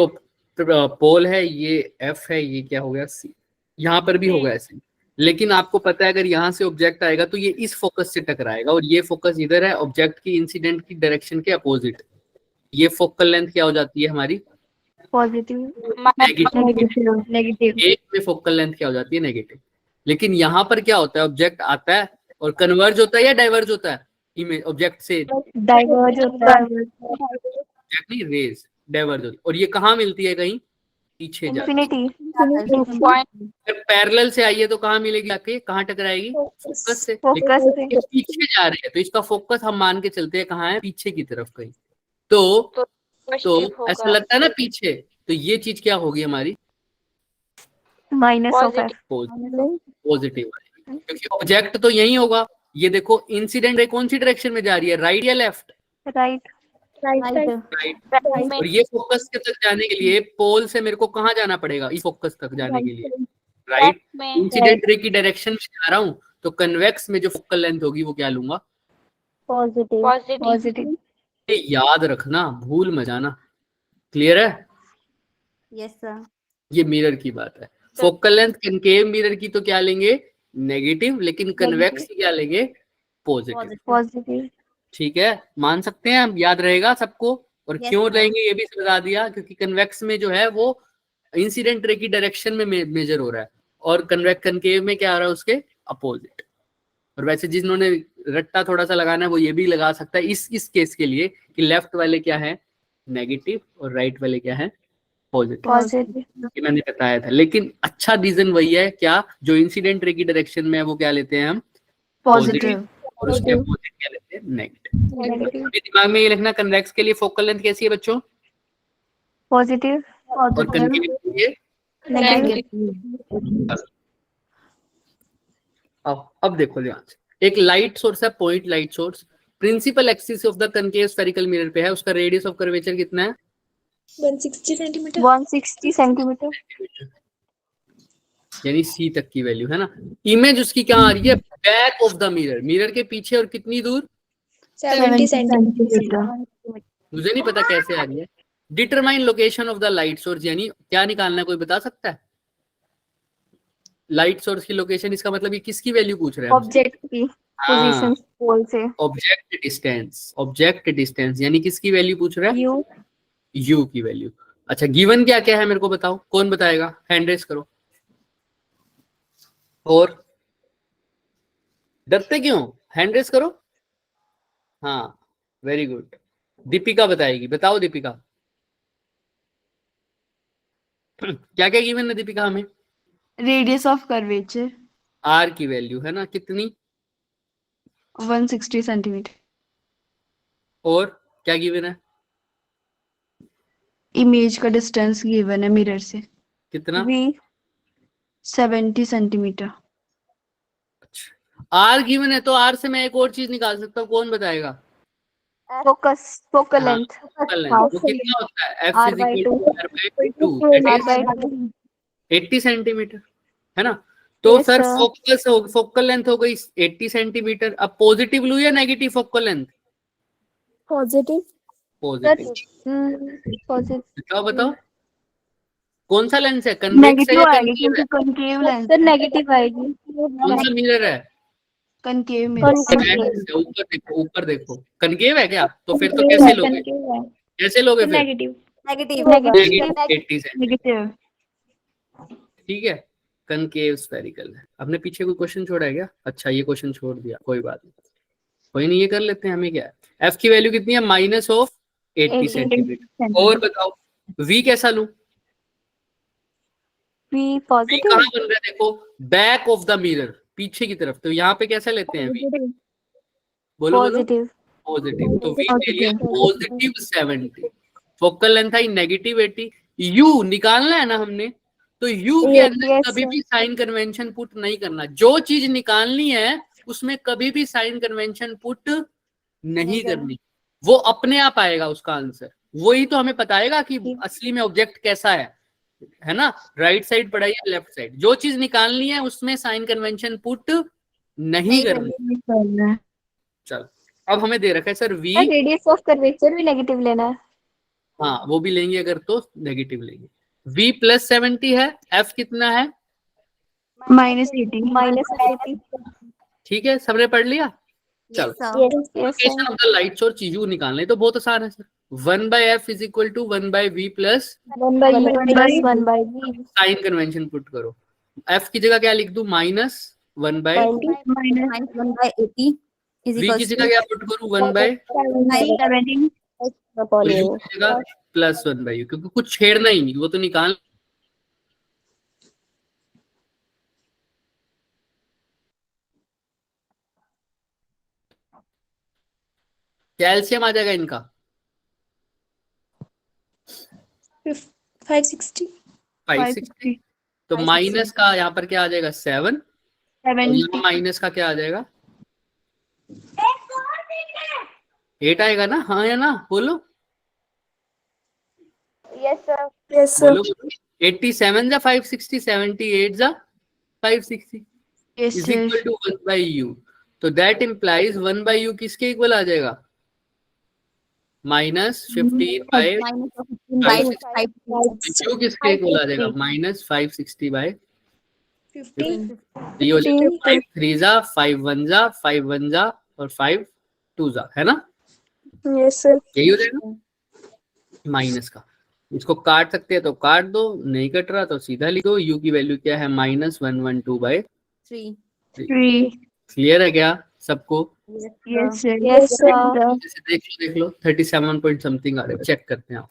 पोल है, ये एफ है, ये क्या हो गया? सी। यहाँ पर भी होगा ऐसे, लेकिन आपको पता है अगर यहाँ से ऑब्जेक्ट आएगा तो ये इस फोकस से टकराएगा, और ये फोकस इधर है, ऑब्जेक्ट की इंसिडेंट की डायरेक्शन के अपोजिट। ये फोकल लेंथ क्या हो जाती है हमारी? पॉजिटिव। नेगेटिव। एक में फोकल लेंथ क्या हो जाती है? नेगेटिव। लेकिन यहाँ पर क्या होता है? ऑब्जेक्ट आता है और कन्वर्ज होता है या डाइवर्ज होता है इमेज ऑब्जेक्ट से? डाइवर्ज होता है। ऑब्जेक्ट नहीं, रेज डाइवर्ज होती है। और ये कहाँ मिलती है? कहीं पीछे जाती है। इंफिनिटी। अगर पैरेलल से आई है तो कहाँ मिलेगी? आके कहाँ टकराएगी? फोकस से। फोकस से। लेकिन ये पीछे जा रहे हैं तो इसका फोकस हम मान के चलते हैं कहाँ है? पीछे की तरफ कहीं। तो ऐसा लगता है ना पीछे, तो ये चीज क्या होगी हमारी? Minus of F. पॉजिटिव, क्योंकि ऑब्जेक्ट तो यही होगा। ये देखो इंसिडेंट रे कौन सी डायरेक्शन में जा रही है? राइट या लेफ्ट? राइट। राइट। और ये फोकस के तक जाने के लिए पोल से मेरे को कहाँ जाना पड़ेगा? इस फोकस तक जाने के लिए राइट। इंसिडेंट रे की डायरेक्शन में जा रहा हूँ तो कन्वेक्स में जो फोकल लेंथ होगी वो क्या लूंगा? पॉजिटिव। ये याद रखना, भूल मत जाना। क्लियर है? Yes sir. ये मिरर की बात है। फोकल लेंथ कनकेव मिरर की तो क्या लेंगे? नेगेटिव। लेकिन कन्वेक्स की क्या लेंगे? पॉजिटिव। ठीक है, मान सकते हैं हम, याद रहेगा सबको। और क्यों रहेंगे ये भी बता दिया, क्योंकि कन्वेक्स में जो है वो इंसिडेंट रे की डायरेक्शन में मेजर हो रहा है, और कनकेव में क्या आ रहा है? उसके अपोजिट। और वैसे जिन्होंने रट्टा थोड़ा सा लगाना है वो ये भी लगा सकता है इस केस के लिए कि लेफ्ट वाले क्या है? नेगेटिव, और राइट वाले क्या है? पॉजिटिव। ये मैंने बताया था। लेकिन अच्छा रीजन वही है क्या? जो इंसिडेंट रे की डायरेक्शन में है वो क्या लेते हैं हम? पॉजिटिव। और उसके अपोजिट क्या लेते हैं? नेगेटिव। दिमाग में ये लिखना, कन्वेक्स के लिए फोकल लेंथ कैसी है बच्चों? पॉजिटिव। और कनकेव के लिए अब देखो ध्यान से, एक लाइट सोर्स है, point light source, principal axis of the concave spherical mirror पे है। उसका रेडियस ऑफ कर्वेचर कितना है? 160 सेंटीमीटर। 160 सेंटीमीटर। यानी सी तक की वैल्यू है ना। इमेज उसकी क्या आ रही है? Back of the mirror, mirror के पीछे। और कितनी दूर? 70 सेंटीमीटर। मुझे नहीं पता कैसे आ रही है। Determine location of the light source, यानी क्या निकालना है? कोई बता सकता है? लाइट सोर्स की लोकेशन, इसका मतलब ये किसकी वैल्यू पूछ रहे हैं? ऑब्जेक्ट की पोजीशन पोल से। Object distance. ऑब्जेक्ट डिस्टेंस यानी किसकी वैल्यू पूछ रहा है? यू। यू की वैल्यू। अच्छा, गिवन क्या क्या है मेरे को बताओ, कौन बताएगा? हैंड रेस करो। और डरते क्यों? हैंड रेस करो। हाँ, वेरी गुड। दीपिका बताएगी। बताओ दीपिका, क्या क्या गिवन है दीपिका हमें? रेडियस ऑफ कर्वेचर आर की वैल्यू है ना, कितनी? 160 सेंटीमीटर। और क्या गिवन है? इमेज का डिस्टेंस गिवन है मिरर से, कितना? We 70 centimetre. आर गिवन है तो आर से मैं एक और चीज निकाल सकता हूँ, कौन बताएगा? फोकल हाँ, लेंथ। focal length। वो कितना होता है? F is equal to R/2, that is 80 centimetre, है ना। तो Yes, sir sir. Focal length हो गई 80 सेंटीमीटर। अब पॉजिटिव लू या negative focal length? Positive. Positive. Positive. बताओ बताओ, कौन सा लेंस है? कन्वेक्स है नेगेटिव या आएगी कनकेव क्योंकि है? Concave lens. सर नेगेटिव आएगी। कौन सा मिरर है? Concave mirror. ऊपर देखो, ऊपर देखो। कनकेव है क्या? तो फिर तो कैसे लोगे? कैसे लोगे फिर? नेगेटिव। Negative 80 centimetre. नेगेटिव। ठीक है, कनकेव स्फेरिकल है। आपने पीछे कोई क्वेश्चन छोड़ा है क्या? अच्छा, ये क्वेश्चन छोड़ दिया, कोई बात नहीं, कोई नहीं, ये कर लेते हैं। हमें क्या है? एफ की वैल्यू कितनी है? -80 सेंटीमीटर। और बताओ वी कैसा लूं? V v positive. कहाँ बन रहा है? देखो, बैक ऑफ द मिरर, पीछे की तरफ। तो यहाँ पे कैसा लेते हैं? वी। बोलो बोलो। पॉजिटिव। पॉजिटिव। तो वी के लिए positive 70। Focal length I -80। You निकालना है ना हमने, तो यू के अंदर yes, कभी sir. भी साइन कन्वेंशन पुट नहीं करना। जो चीज निकालनी है उसमें कभी भी साइन कन्वेंशन पुट नहीं करनी, वो अपने आप आएगा उसका आंसर। वही तो हमें बताएगा कि असली में ऑब्जेक्ट कैसा है ना। राइट साइड पढ़ाई या लेफ्ट साइड, जो चीज निकालनी है उसमें साइन कन्वेंशन पुट नहीं करनी। चलो अब हमें दे रखा है sir v, radius of curvature भी नेगेटिव लेना है। हाँ वो भी लेंगे अगर तो नेगेटिव लेंगे। v प्लस 70 है, f कितना है -80 ठीक है, सबने पढ़ लिया। चलो yes location of the light source u निकालना है तो बहुत आसान है sir. 1/f is equal to 1/v plus 1 by u plus 1 by v sign convention put करो। f की जगह क्या लिख दूं -1 by, 1 by 80 is v की equals जगह to क्या पुट करूं 1 by, 9 और u की जगह +1 by u, क्योंकि कुछ छेड़ना ही नहीं, वो तो निकाल। कैल्शियम आ जाएगा इनका 560 560, तो माइनस का यहाँ पर क्या आ जाएगा 7, यहाँ माइनस का क्या आ जाएगा 8 आएगा ना, हाँ या ना बोलो। yes sir बोलो 87 जा 560, 78 जा 560 is equal to 1 by u, तो that implies 1 by u किसके इक्वल आ जाएगा -15 by u किसके इक्वल आ जाएगा -560 by 15 ये हो जाएगा 5 3 जा 5 1 जा 5 1 जा और 5 2 जा, है ना। yes sir यही हो जाएगा माइनस का। इसको काट सकते हैं तो काट दो, नहीं कट रहा तो सीधा लिखो। u की वैल्यू क्या है -112 by 3 क्लियर है क्या सबको। yes sir जैसे देख लो 37 पॉइंट समथिंग आ रहा है, चेक करते हैं आप।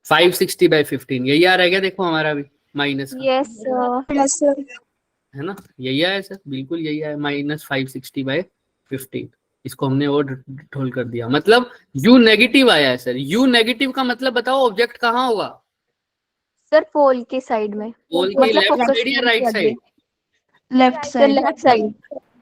560 by 15 यही आ रहा है क्या, देखो हमारा भी माइनस का yes sir है ना, यही आया सर, बिल्कुल यही आया -560 by 15। इसको हमने और ढोल कर दिया, मतलब u नेगेटिव आया है सर। u नेगेटिव का मतलब बताओ ऑब्जेक्ट कहाँ होगा, सर पोल के साइड में, पोल की मतलब लेफ्ट focus साइड या point राइट के आगे। साइड। लेफ्ट साइड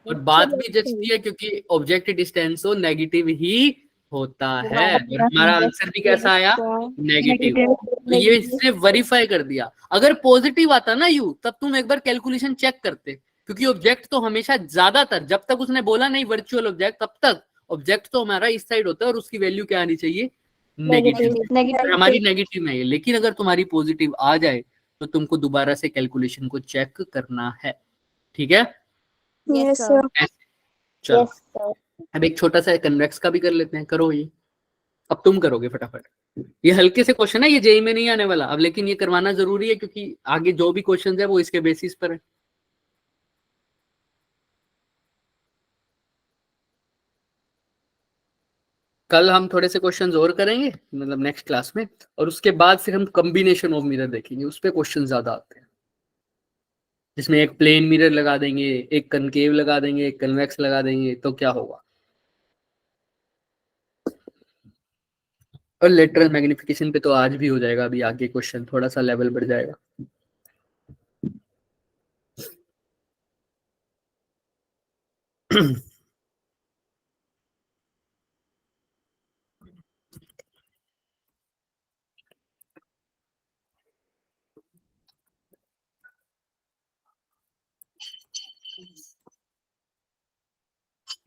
और बात भी जचती है क्योंकि ऑब्जेक्ट डिस्टेंस हो नेगेटिव ही होता है, और हमारा आंसर भी कैसा आया नेगेटिव। तो ये इसने वेरीफाई कर दिया। अगर पॉजिटिव आता ना यू, तब तुम एक बार कैलकुलेशन चेक करते, क्योंकि ऑब्जेक्ट तो हमेशा ज्यादातर, जब तक उसने बोला नहीं वर्चुअल ऑब्जेक्ट, तब तक ऑब्जेक्ट तो हमारा इस साइड होता है और उसकी वैल्यू क्या आनी चाहिए नेगेटिव। हमारी नेगेटिव में है, लेकिन अगर तुम्हारी पॉजिटिव आ जाए तो तुमको दोबारा से कैलकुलेशन को चेक करना है, ठीक है। yes sir चलो अब एक छोटा सा कन्वेक्स का भी कर लेते हैं, करो ये। अब तुम करोगे फटाफट, ये हल्के से क्वेश्चन है, ये जेई में नहीं आने वाला अब, लेकिन ये करवाना जरूरी है क्योंकि आगे जो भी क्वेश्चन है वो इसके बेसिस पर है। कल हम थोड़े से क्वेश्चंस और करेंगे, मतलब नेक्स्ट क्लास में, और उसके बाद फिर हम कॉम्बिनेशन ऑफ मिरर देखेंगे, उस पे क्वेश्चन ज्यादा आते हैं, जिसमें एक प्लेन मिरर लगा देंगे, एक कनकेव लगा देंगे, एक कन्वेक्स लगा देंगे, तो क्या होगा। और लेटरल मैग्निफिकेशन पे तो आज भी हो जाएगा, अभी आगे क्वेश्चन थोड़ा सा लेवल बढ़ जाएगा।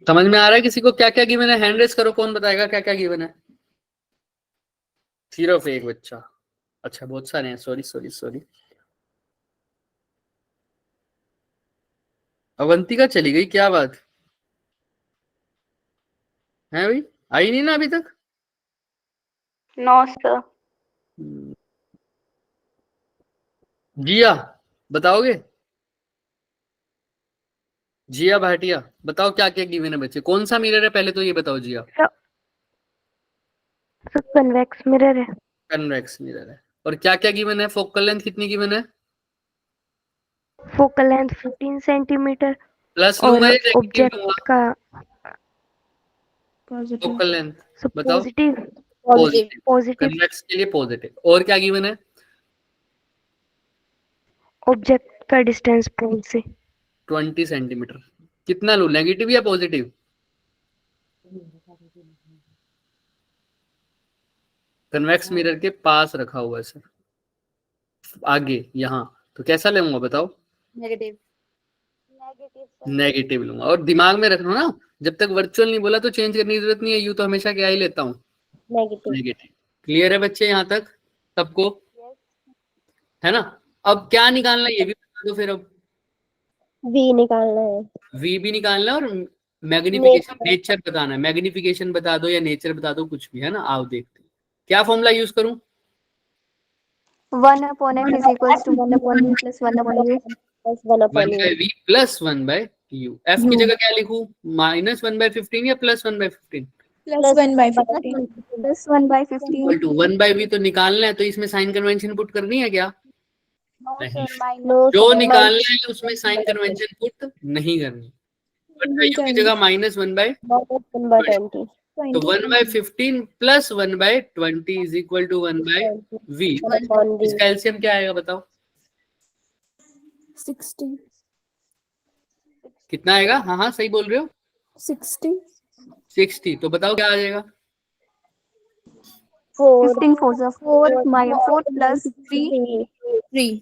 समझ में आ रहा है किसी को क्या क्या गिवन है, हैंड रेस करो, कौन बताएगा क्या क्या गिवन है। सिर्फ एक बच्चा, अच्छा बहुत सारे हैं, सॉरी सॉरी सॉरी। अवंतिका चली गई, क्या बात है भाई, आई नहीं ना अभी तक। no sir जिया बताओगे, जिया भाटिया बताओ क्या क्या गिवन है बच्चे, कौन सा मिरर है पहले तो ये बताओ जिया। कन्वेक्स मिरर है, कन्वेक्स मिरर है, और क्या क्या गिवन है, फोकल लेंथ कितनी गिवन है, फोकल लेंथ 15 सेंटीमीटर प्लस और लूंगा या नेगेटिव ऑब्जेक्ट लूंगा, का फोकल लेंथ बताओ, पॉजिटिव पॉजिटिव, पॉजिटिव कन्वेक्स के लिए पॉजिटिव। और क्या गिवन है, ऑब्जेक्ट का डिस्टेंस पोल से 20 सेंटीमीटर। कितना लूं, नेगेटिव या पॉजिटिव? कन्वेक्स मिरर के पास रखा हुआ है सर, आगे यहाँ, तो कैसा लूंगा बताओ? नेगेटिव। नेगेटिव लूंगा। और दिमाग में रखना ना, जब तक वर्चुअल नहीं बोला तो चेंज करने की जरूरत नहीं है, यू तो हमेशा क्या ही लेता हूँ, नेगेटिव। क्लियर है बच्चे यहाँ तक सबको? है ना? अब क्या निकालना है ये भी बता दो फिर। अब वी निकालना है, वी भी निकालना है और मैग्निफिकेशन, नेचर बताना है। मैग्निफिकेशन बता दो या नेचर बता दो, कुछ भी, है ना? आओ देखते हैं क्या फॉर्मूला यूज करूं। 1 upon f is equals to 1 upon v plus 1 upon u. Plus 1 1 upon by v plus 1 by u. F की जगह क्या लिखूं, -1/15 या +1/15? +1/15 Plus 1 by 15. Equal to 1 by v तो निकालना है, तो इसमें साइन कन्वेंशन पुट करनी है क्या? नहीं, जो निकालना है उसमें साइन कन्वेंशन पुट नहीं करनी। 1 बाय यू की जगह -1/20, तो 1/15 plus 1/20 is equal to 1 by v. इसका एलसीएम क्या आएगा बताओ? 60 कितना आएगा? हाँ हाँ सही बोल रहे हो, 60। तो बताओ क्या आ जाएगा? 15 4 are 4 minus 4 plus 3. 3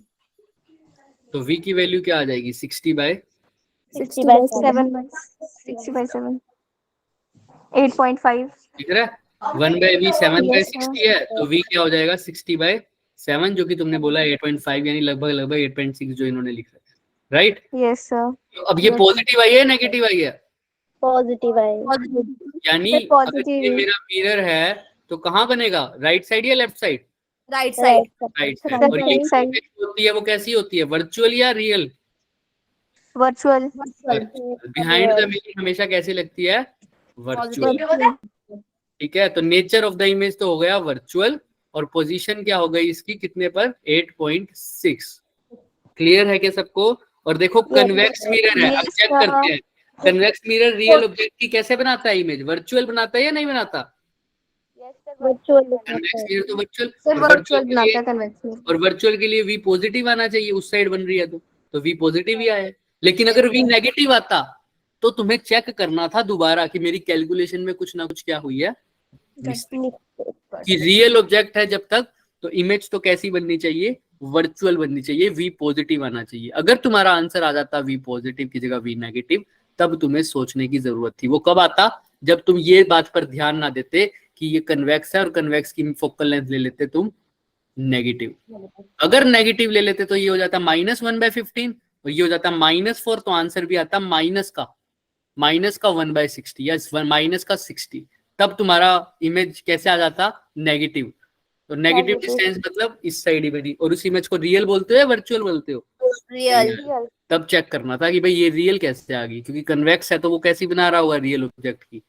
तो v की वैल्यू क्या आ जाएगी? 60 बाय 60 बाय 7 by 60 by 7. 8.5. दिख रहा है? 1 by v 7 by Yes, sir. 60 है, तो v क्या हो जाएगा? 60 बाय 7, जो कि तुमने बोला 8.5, यानी लगभग 8.6 जो इन्होंने लिखा है, राइट? Yes, sir. तो अब ये पॉजिटिव आई है नेगेटिव आई है? पॉजिटिव है, यानी Sir, अगर positive ये है। मेरा मिरर है तो कहाँ बनेगा? राइट साइड या left side? Right side. Right side. Right और ये side. image होती है वो कैसी होती है, वर्चुअल या real? Virtual. Behind the mirror हमेशा कैसी लगती है? वर्चुअल। Virtual. ठीक है, तो नेचर ऑफ द इमेज तो हो गया वर्चुअल, और पोजीशन क्या हो गई इसकी, कितने पर? 8.6। क्लियर है क्या सबको? और देखो कन्वेक्स मिरर है, अब Yes, चेक sir. करते हैं कन्वेक्स मिरर रियल ऑब्जेक्ट की कैसे बनाता है इमेज? वर्चुअल बनाता है या नहीं बनाता? वर्चुअल कन्वेक्स मिरर तो वर्चुअल, Sir, virtual बनाता है convex में. और वर्चुअल के लिए वी पॉजिटिव आना चाहिए, उस साइड बन रही है तो वी पॉजिटिव ही आया। लेकिन अगर वी नेगेटिव आता तो तुम्हें चेक करना था दोबारा कि मेरी कैलकुलेशन में कुछ ना कुछ क्या हुई है, कि रियल ऑब्जेक्ट है जब तक, तो इमेज तो कैसी बननी चाहिए? वर्चुअल बननी चाहिए, वी पॉजिटिव आना चाहिए। अगर तुम्हारा आंसर आ जाता वी पॉजिटिव की जगह वी नेगेटिव, तब तुम्हें सोचने की जरूरत थी। वो कब आता? जब तुम ये बात पर ध्यान ना देते कि ये कन्वेक्स है और कन्वेक्स की फोकल लेंथ ले लेते तुम नेगेटिव। अगर नेगेटिव ले लेते तो ये हो जाता -1/15 और ये हो जाता -4, तो आंसर भी आता माइनस का 1/60 या माइनस का 60। तब तुम्हारा इमेज कैसे आ जाता? नेगेटिव। तो नेगेटिव डिस्टेंस मतलब इस साइड ही बनी, और उस इमेज को रियल बोलते हो या वर्चुअल बोलते हो? रियल। तब चेक करना था कि भाई ये रियल कैसे आ गई, क्योंकि कन्वेक्स है तो वो कैसी बना रहा होगा रियल ऑब्जेक्ट की,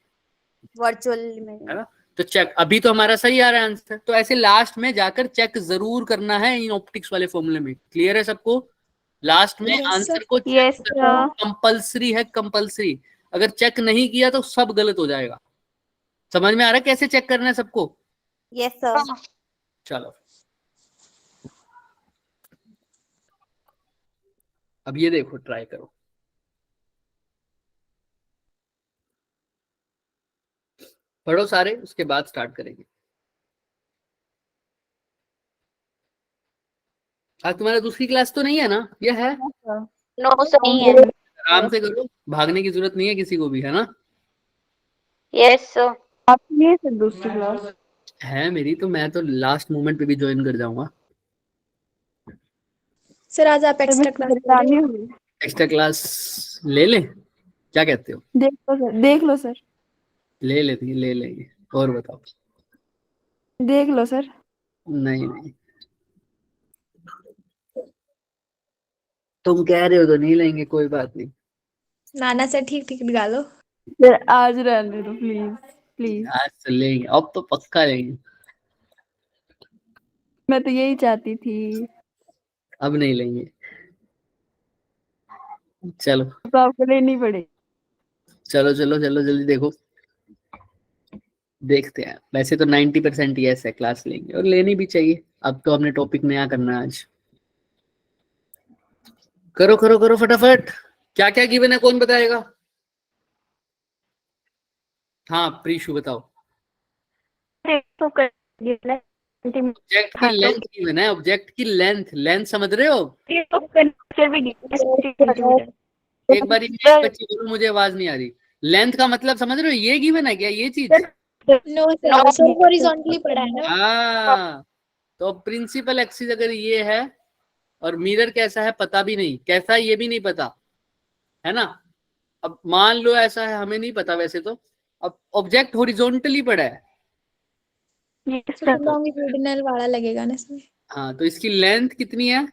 वर्चुअल में। है ना? तो चेक, अभी तो हमारा सही आ रहा है आंसर, तो ऐसे लास्ट में जाकर चेक जरूर करना है इन ऑप्टिक्स वाले फॉर्मूले में। क्लियर है सबको? लास्ट में Yes, आंसर sir. को Yes, चेक करना sir. कंपलसरी है, कंपलसरी। अगर चेक नहीं किया तो सब गलत हो जाएगा। समझ में आ रहा है कैसे चेक करना है सबको? Yes sir. चलो अब ये देखो, ट्राई करो। पढ़ो सारे, उसके बाद स्टार्ट करेंगे। आज तुम्हारा दूसरी क्लास तो नहीं है ना? ये है? नो सर नहीं है। आराम से करो, भागने की जरूरत नहीं है किसी को भी, है ना? Yes sir. आपकी है सर दूसरी क्लास? है मेरी, तो मैं तो लास्ट मोमेंट पे भी ज्वाइन कर जाऊंगा। सर आज आप एक्स्ट्रा क्लास ले रहे हो? एक्स्ट्रा क्लास ले ले, क्या कहते हो? देख लो सर, ले लेंगे। और बताओ। देख लो सर। नहीं तुम कह रहे हो तो नहीं लेंगे, कोई बात नहीं। नाना सर ठीक ठीक निकालो। सर आज रहने दो प्लीज प्लीज, आज तो लेंगे, अब तो पक्का लेंगे। मैं तो यही चाहती थी। अब नहीं लेंगे, चलो तो आपको लेनी पड़ेगी। चलो जल्दी देखो, देखते हैं। वैसे तो 90% यस है, क्लास लेंगे और लेनी भी चाहिए। अब तो हमने टॉपिक नया करना है आज। करो करो करो फटाफट। क्या क्या गिवन है कौन बताएगा? हाँ प्रीशु बताओ। ऑब्जेक्ट की लेंथ गिवन है, ऑब्जेक्ट की लेंथ, लेंथ समझ रहे हो? एक बार बच्चे बोलो, मुझे आवाज नहीं आ रही। लेंथ का मतलब समझ रहे हो? ये गिवन है क्या ये चीज? नो सर, सर हॉरिजॉन्टली पढ़ा है ना। हाँ, तो प्रिंसिपल एक्सिस अगर ये है और मिरर कैसा है पता भी नहीं, कैसा है ये भी नहीं पता, है ना। अब मान लो ऐसा है, हमें नहीं पता वैसे तो। अब ऑब्जेक्ट हॉरिजॉन्टली पड़ा है, लॉन्गिट्यूडिनल वाला लगेगा ना इसमें। हाँ, तो इसकी लेंथ कितनी है?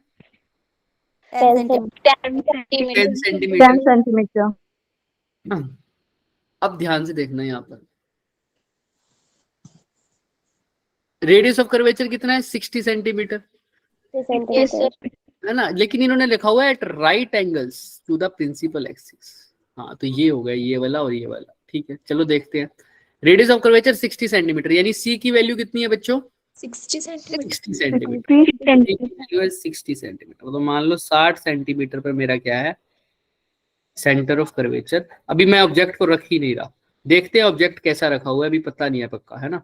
10 सेंटीमीटर। 10 सेंटीमीटर। सेंटीमीटर। अब ध्यान से देखना यहाँ पर, रेडियस ऑफ कर्वेचर कितना है? 60 सेंटीमीटर, Yes, sir. है ना। लेकिन इन्होंने लिखा हुआ है at right angles to the principal axis. हाँ, तो ये हो गया ये वाला और ये वाला। ठीक है, चलो देखते हैं। रेडियस ऑफ कर्वेचर 60 सेंटीमीटर, यानी सी की वैल्यू कितनी है बच्चों? 60 सेंटीमीटर। 60 सेंटीमीटर। 60 सेंटीमीटर, तो मान लो 60 सेंटीमीटर पर मेरा क्या है? Centre of curvature. अभी मैं ऑब्जेक्ट को रख ही नहीं रहा, देखते हैं ऑब्जेक्ट कैसा रखा हुआ है, अभी पता नहीं है पक्का, है ना।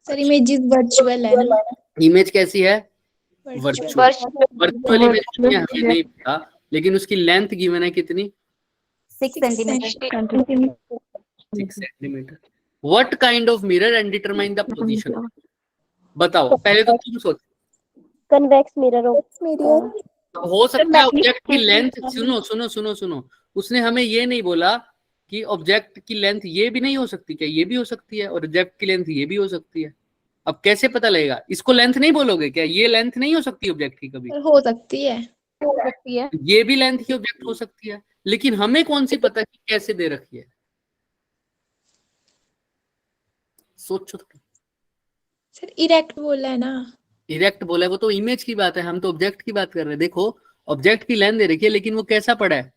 सर इमेजेस वर्चुअल है ना। इमेज कैसी है? वर्चुअल। वर्चुअल इमेज कितनी है हमें नहीं पता, लेकिन उसकी लेंथ गिवन है कितनी? 6 centimetre. 6 centimetre. What kind of mirror and determine the position? बताओ, पहले तो तुम सोचो। Convex mirror of हो सकता है ऑब्जेक्ट की लेंथ, सुनो सुनो सुनो सुनो, उसने हमें ये नहीं बोला कि ऑब्जेक्ट की लेंथ ये भी नहीं हो सकती क्या? ये भी हो सकती है, और ऑब्जेक्ट की लेंथ ये भी हो सकती है। अब कैसे पता लगेगा? इसको लेंथ नहीं बोलोगे क्या? ये लेंथ नहीं हो सकती ऑब्जेक्ट की कभी? हो सकती है। ये भी लेंथ की ऑब्जेक्ट हो सकती है, लेकिन हमें कौन सी पता कि कैसे दे रखी है? सोचो तो। सर इरेक्ट बोला है ना। इरेक्ट बोला है, वो तो इमेज की बात है, हम तो ऑब्जेक्ट की बात कर रहे हैं। देखो, ऑब्जेक्ट की लेंथ दे रखी है, लेकिन वो कैसा पड़ा है?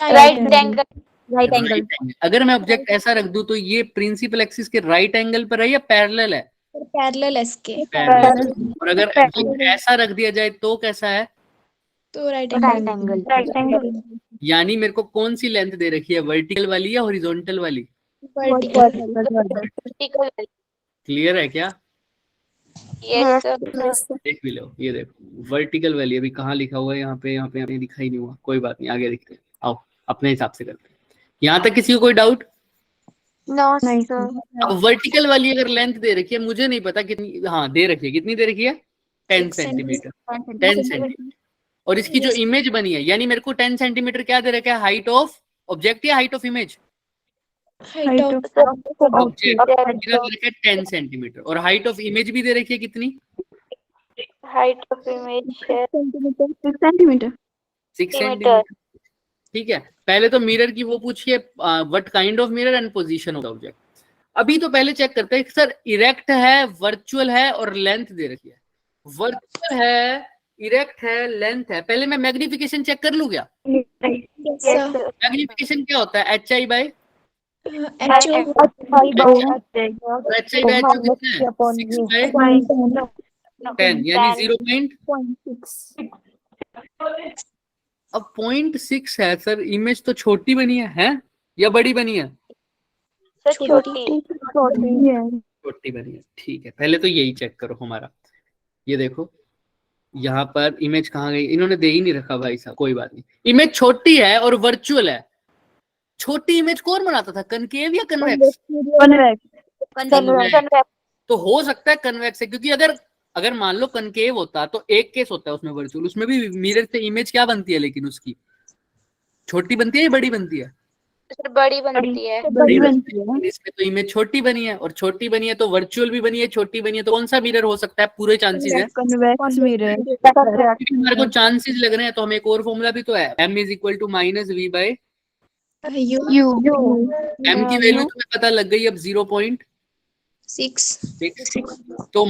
right angle. Right angle. Right angle. अगर मैं ऑब्जेक्ट ऐसा रख दूं तो ये प्रिंसिपल एक्सिस के राइट एंगल पर है या पैरेलल है? पैरेलल है इसके। पैरेलल। और अगर ऑब्जेक्ट ऐसा रख दिया जाए तो कैसा है? तो राइट एंगल। यानी मेरे को कौन सी लेंथ दे रखी है, वर्टिकल वाली या हॉरिजॉन्टल वाली? Vertical. क्लियर है क्या? Yes, sir. देख भी लो, ये देखो वर्टिकल वाली। अभी कहाँ लिखा हुआ है? यहाँ पे, यहाँ पे दिखाई नहीं हुआ, कोई बात नहीं, आगे देखते हैं। आओ अपने हिसाब से करते हैं। यहाँ तक किसी को कोई डाउट? No, sir. अब वर्टिकल वाली अगर लेंथ दे रखी है, मुझे नहीं पता कितनी, हाँ दे रखी है, कितनी दे रखी है? 10 सेंटीमीटर। 10 सेंटीमीटर। और इसकी जो इमेज बनी है, यानी मेरे को 10 सेंटीमीटर क्या दे रखा है? हाइट ऑफ ऑब्जेक्ट या height of image? Height of object दे रखा है 10 सेंटीमीटर, और हाइट ऑफ इमेज भी दे रखी है कितनी? Height of image है 6 सेंटीमीटर। 6 सेंटीमीटर। ठीक है, पहले तो मिरर की वो पूछिए, what kind of mirror and position of object. अभी तो पहले चेक करते हैं सर, इरेक्ट है, वर्चुअल है और लेंथ दे रखी है। वर्चुअल है, इरेक्ट है, लेंथ है। पहले मैं मैग्निफिकेशन चेक कर लूं क्या? मैग्निफिकेशन क्या होता है? HI बाय HI बाय कितना है? 6/10, यानी 0.6। अब 0.6 है सर, इमेज तो छोटी बनी है या बड़ी बनी है? सर छोटी। छोटी बनी है। ठीक है, पहले तो यही चेक करो हमारा। ये देखो यहाँ पर इमेज कहाँ गई? इन्होंने दे ही नहीं रखा भाई साहब, कोई बात नहीं। इमेज छोटी है और वर्चुअल है। छोटी इमेज कौन बनाता था, कनकेव या कन्वेक्स? Convex. तो हो सकता है कन्वेक्स है, क्योंकि अगर मान लो कनकेव होता तो एक केस होता है उसमें वर्चुअल, उसमें भी मिरर से इमेज क्या बनती है, लेकिन उसकी छोटी बनती है या बड़ी बनती है? सर बड़ी बनती है। बड़ी बनती है। इसमें तो इमेज छोटी बनी है, और छोटी बनी है तो वर्चुअल भी बनी है, छोटी बनी है, तो कौन सा मिरर हो सकता है? पूरे चांसेस है। Convex mirror. हमारे को चांसेस लग रहे हैं, तो हमें एक और फॉर्मूला भी तो है, m = -v/u। m की वैल्यू तुम्हें पता लग गई अब 0.6, तो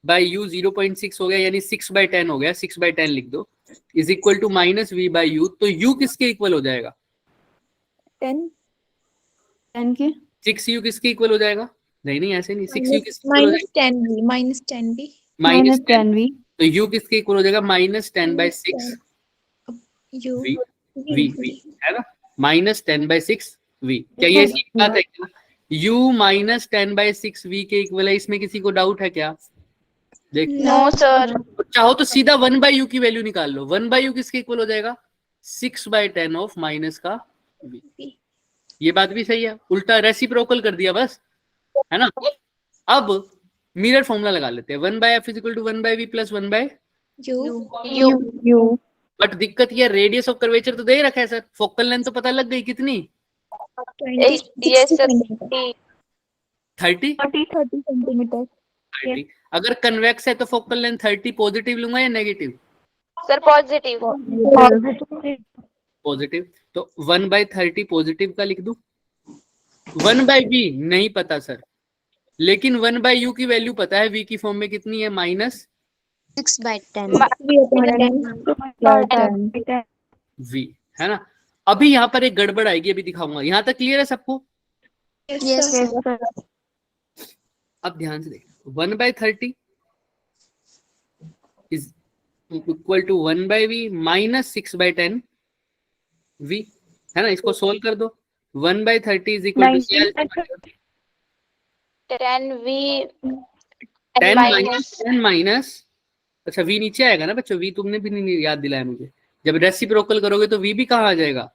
-v/u 0.6 हो गया, यानी 6/10 हो गया। 6/10 लिख दो, इज इक्वल टू -v/u। तो u किसके इक्वल हो जाएगा? 10 के 6u किसके इक्वल हो जाएगा? नहीं ऐसे नहीं, 6u किसके इक्वल हो जाएगा? -10v -10v। तो u किसके इक्वल हो जाएगा -10/6 U v v है ना, -10/6 v। क्या ये सीधी बात है क्या? u -10/6 v के इक्वल है, इसमें किसी को डाउट है क्या? देख नो सर। चाहो तो सीधा 1/u की वैल्यू निकाल लो। 1/u किसके इक्वल हो जाएगा? 6/10 ऑफ माइनस का v। ये बात भी सही है, उल्टा रेसिप्रोकल कर दिया बस, है ना। अब मिरर फॉर्मूला लगा लेते हैं। 1/f = 1/v + 1/u। You but दिक्कत ये रेडियस ऑफ कर्वेचर तो दे ही रखा है सर, फोकल लेंथ तो पता लग गई कितनी? yes sir 30। 30 सेंटीमीटर। 30। अगर कन्वेक्स है तो फोकल लेंथ 30 पॉजिटिव लूंगा या नेगेटिव? Sir positive. पॉजिटिव। तो 1/30 पॉजिटिव का लिख दूं। 1/v नहीं पता सर, लेकिन 1/u की वैल्यू पता है, v की फॉर्म में कितनी है?6/10 v, है ना। अभी यहाँ पर एक गड़बड़ आएगी, अभी दिखाऊंगा। यहाँ तक क्लियर है सबको? yes sir अब ध्यान से देखो, 1/30 is equal to 1/v - 6/10 v, है ना। इसको सोल्व कर दो। 1/30 is equal to 10v 10 minus, अच्छा v नीचे आएगा ना बच्चों, v तुमने भी नहीं याद दिलाया मुझे। जब रेसिप्रोकल करोगे तो v भी कहाँ आ जाएगा?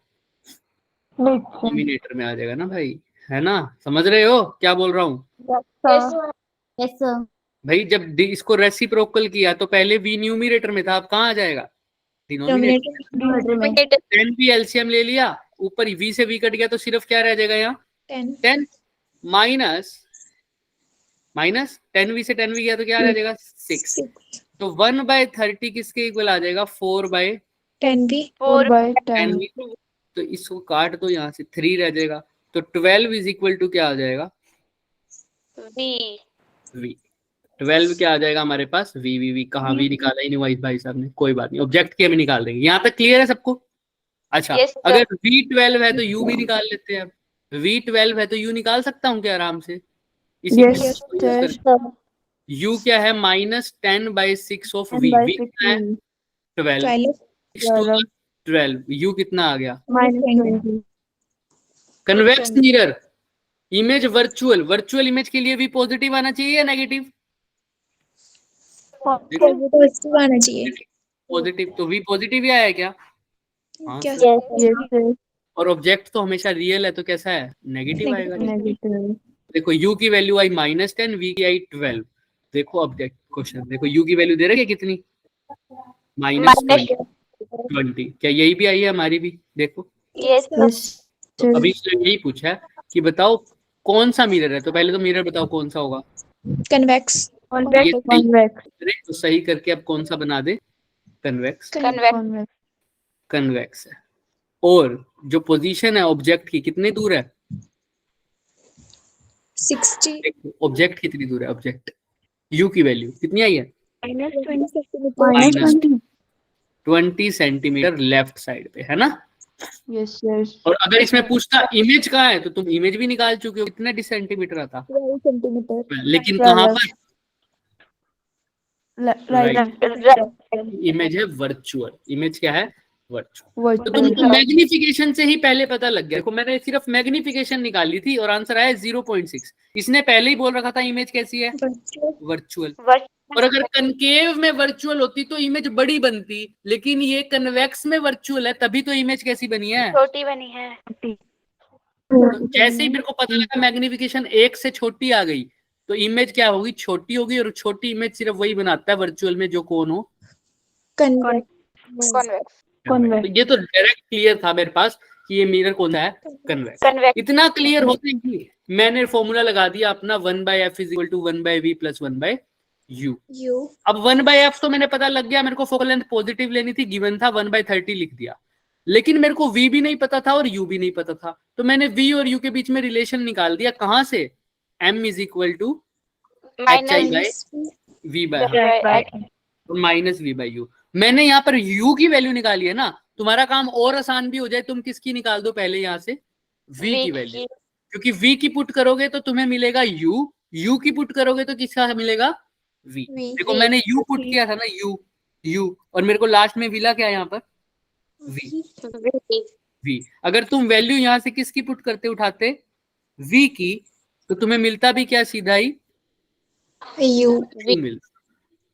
डिनोमिनेटर में आ जाएगा ना भाई, है ना। समझ रहे हो क्या बोल रहा हूँ यस सर। भाई? जब इसको रेसिप्रोकल किया तो पहले v न्यूमिनेटर में था, अब कहाँ आ जाएगा? डिनोमिनेटर। 10v एलसीएम ले लिया, ऊपर v से v कट गया तो सिर्फ क्या रह जाएगा यहाँ? 10 माइनस 10v से 10v गया तो क्या रह जाएगा? 6। तो 1/30 किसके इक्वल आ जाएगा? 4/10v। तो इसको काट दो, यहाँ से 3 रह जाएगा। तो 12 इज इक्वल टू क्या आ जाएगा? v। 12 क्या आ जाएगा हमारे पास? v कहाँ? v निकाला ही नहीं भाई साहब ने, कोई बात नहीं, ऑब्जेक्ट के में निकाल देंगे। यहाँ तक क्लियर है सबको? अच्छा Yes, sir. अगर v12 है तो u भी निकाल लेते हैं। v12 है तो u निकाल सकता हूँ क्या आराम से? इसी u क्या है? -10/6 ऑफ v। v कितना है? 12। 12 u कितना आ गया? Convex mirror image virtual image के लिए v पॉजिटिव आना चाहिए या नेगेटिव? पॉजिटिव आना चाहिए। पॉजिटिव। तो v पॉजिटिव ही आया है क्या? हाँ क्या सर। और ऑब्जेक्ट तो हमेशा रियल है तो कैसा है? नेगेटिव आएगा। देखो u की वैल्यू आई -10, v की आई 12। देखो ऑब्जेक्ट क्वेश्चन, देखो u की वैल्यू दे रखे कितनी? -20। क्या यही भी आई है हमारी भी? देखो यस तो अभी इसने यही पूछा है कि बताओ कौन सा मिरर है, तो पहले तो मिरर बताओ कौन सा होगा। कन्वेक्स। तो सही करके अब कौन सा बना दे? कन्वेक्स। कन्वेक्स है। और जो पोजीशन है ऑब्जेक्ट की कितने दूर है? 60 ऑब्जेक्ट कितनी दूर है? ऑब्जेक्ट u की वैल्यू कितनी आई है? -20 सेंटीमीटर लेफ्ट साइड पे, है ना। Yes yes. और अगर इसमें पूछता इमेज कहाँ है तो तुम इमेज भी निकाल चुके हो, कितने सेंटीमीटर आता? लेकिन कहाँ पर? इमेज है वर्चुअल। इमेज क्या है? वर्चुअल। तो तुमको मैग्निफिकेशन से ही पहले पता लग गया। देखो मैंने सिर्फ मैग्निफिकेशन निकाली थी और आंसर आया 0.6। इसने पहले ही बोल रखा था इमेज कैसी है? वर्चुअल। और अगर कनकेव में वर्चुअल होती तो इमेज बड़ी बनती, लेकिन ये कन्वेक्स में वर्चुअल है, तभी तो इमेज कैसी बनी है? छोटी बनी है। तो जैसे ही मेरे को पता लगा मैग्निफिकेशन 1 से छोटी आ गई तो इमेज क्या होगी? छोटी होगी। और छोटी इमेज सिर्फ वही बनाता है वर्चुअल में जो कौन हो? कन्वेक्स। तो ये तो डायरेक्ट क्लियर था मेरे पास कि ये मिरर कौन सा है? कन्वेक्स। इतना क्लियर होते ही मैंने फॉर्मूला लगा दिया अपना 1/f = 1/v + 1/u। अब 1/f तो मैंने पता लग गया, मेरे को फोकल लेंथ पॉजिटिव लेनी थी, गिवन था 1/30 लिख दिया। लेकिन मेरे को v भी नहीं पता था और u भी नहीं पता था, तो मैंने v और u के बीच में रिलेशन निकाल दिया। कहां से? m = -v/u। मैंने यहाँ पर u की वैल्यू निकाली है ना। तुम्हारा काम और आसान भी हो जाए, तुम किसकी निकाल दो पहले यहाँ से? v की वैल्यू। क्योंकि v की पुट करोगे तो तुम्हें मिलेगा u की पुट करोगे तो किसका मिलेगा? वी। V. देखो मैंने यू पुट किया था ना, यू, और मेरे को लास्ट में मिला क्या यहाँ पर, वी। वी अगर तुम वैल्यू यहाँ से किसकी पुट करते उठाते, वी की, तो तुम्हें मिलता भी क्या सीधा ही U. यू मिलता।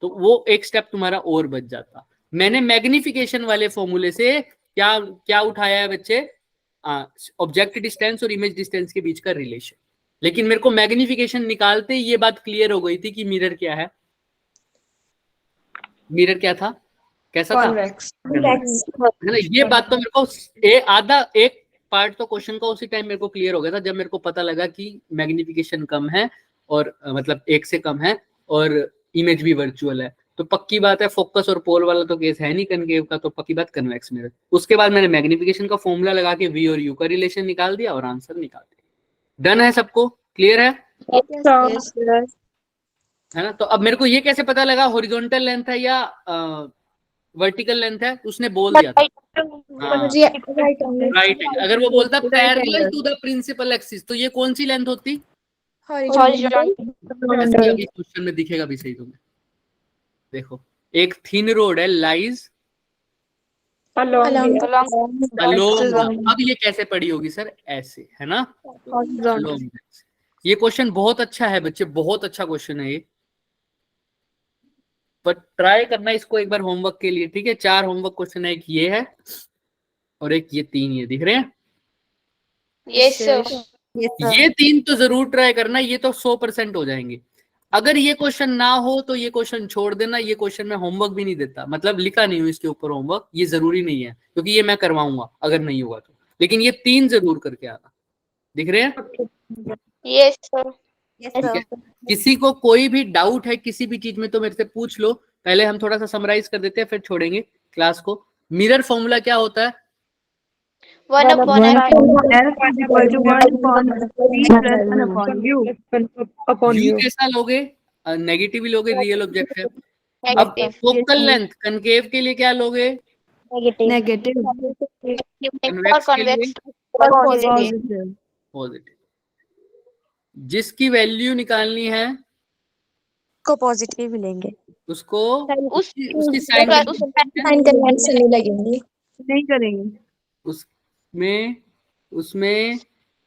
तो वो एक स्टेप तुम्हारा और बच जाता। मैंने मैग्निफिकेशन वाले फॉर्मूले से क्या क्या उठाया है बच्चे, ऑब्जेक्ट डिस्टेंस और इमेज डिस्टेंस के बीच का रिलेशन। लेकिन मेरे को मैग्निफिकेशन निकालते ही ये बात क्लियर हो गई थी कि मिरर क्या है। मिरर क्या था, कैसा था, कॉन्वेक्स। है ना। ये बात तो मेरे को आधा एक पार्ट तो क्वेश्चन का उसी टाइम मेरे को क्लियर हो गया था, जब मेरे को पता लगा कि मैग्निफिकेशन कम है और मतलब एक से कम है और इमेज भी वर्चुअल है। तो पक्की बात है फोकस और पोल वाला तो केस है नहीं कनकेव का, तो पक्की बात कन्वेक्स मिरर। उसके बाद मैंने मैग्निफिकेशन का फॉर्मूला लगा के वी और यू का रिलेशन निकाल दिया और आंसर निकाल दिया। डन है, सबको क्लियर है Yes. है ना। तो अब मेरे को ये कैसे पता लगा हॉरिजॉन्टल लेंथ है या वर्टिकल लेंथ है, उसने बोल दिया था राइट। अगर वो बोलता parallel to the principal axis, तो ये कौन सी लेंथ होती, Horizontal. अभी क्वेश्चन में दिखेगा भी सही तुम्हें। देखो एक थिन रोड है, लाइज Along. अलोंग। अब ये कैसे पड़ी होगी सर, ऐसे, है ना। Along. ये क्वेश्चन बहुत अच्छा है बच्चे, बहुत अच्छा क्वेश्चन है ये, पर ट्राई करना इसको एक बार होमवर्क के लिए, ठीक है। 4 होमवर्क क्वेश्चन है, एक ये है और एक ये 3 ये दिख रहे हैं। Yes, sir. ये 3 तो जरूर ट्राई करना, ये तो 100% हो जाएंगे। अगर ये क्वेश्चन ना हो तो ये क्वेश्चन छोड़ देना। ये क्वेश्चन मैं होमवर्क भी नहीं देता, मतलब लिखा नहीं हूं इसके ऊपर होमवर्क, ये जरूरी नहीं है क्योंकि ये मैं करवाऊंगा अगर नहीं होगा तो। लेकिन ये 3 जरूर करके आना, दिख रहे हैं। Yes, sir. ठीक है। किसी को कोई भी डाउट है किसी भी चीज में तो मेरे से पूछ लो। पहले हम थोड़ा सा समराइज कर देते हैं फिर छोड़ेंगे क्लास को। मिरर फॉर्मूला क्या होता है, 1 upon F. यू कैसा लोगे, नेगेटिव लोगे, रियल ऑब्जेक्ट है। अब Negative. फोकल लेंथ कनकेव के लिए क्या लोगे, नेगेटिव। Or convex. पॉजिटिव। जिसकी वैल्यू निकालनी है को पॉजिटिव मिलेंगे. उसको उस उसकी साइन साइन कन्वेंशन नहीं लगेंगे. नहीं करेंगे। उसमें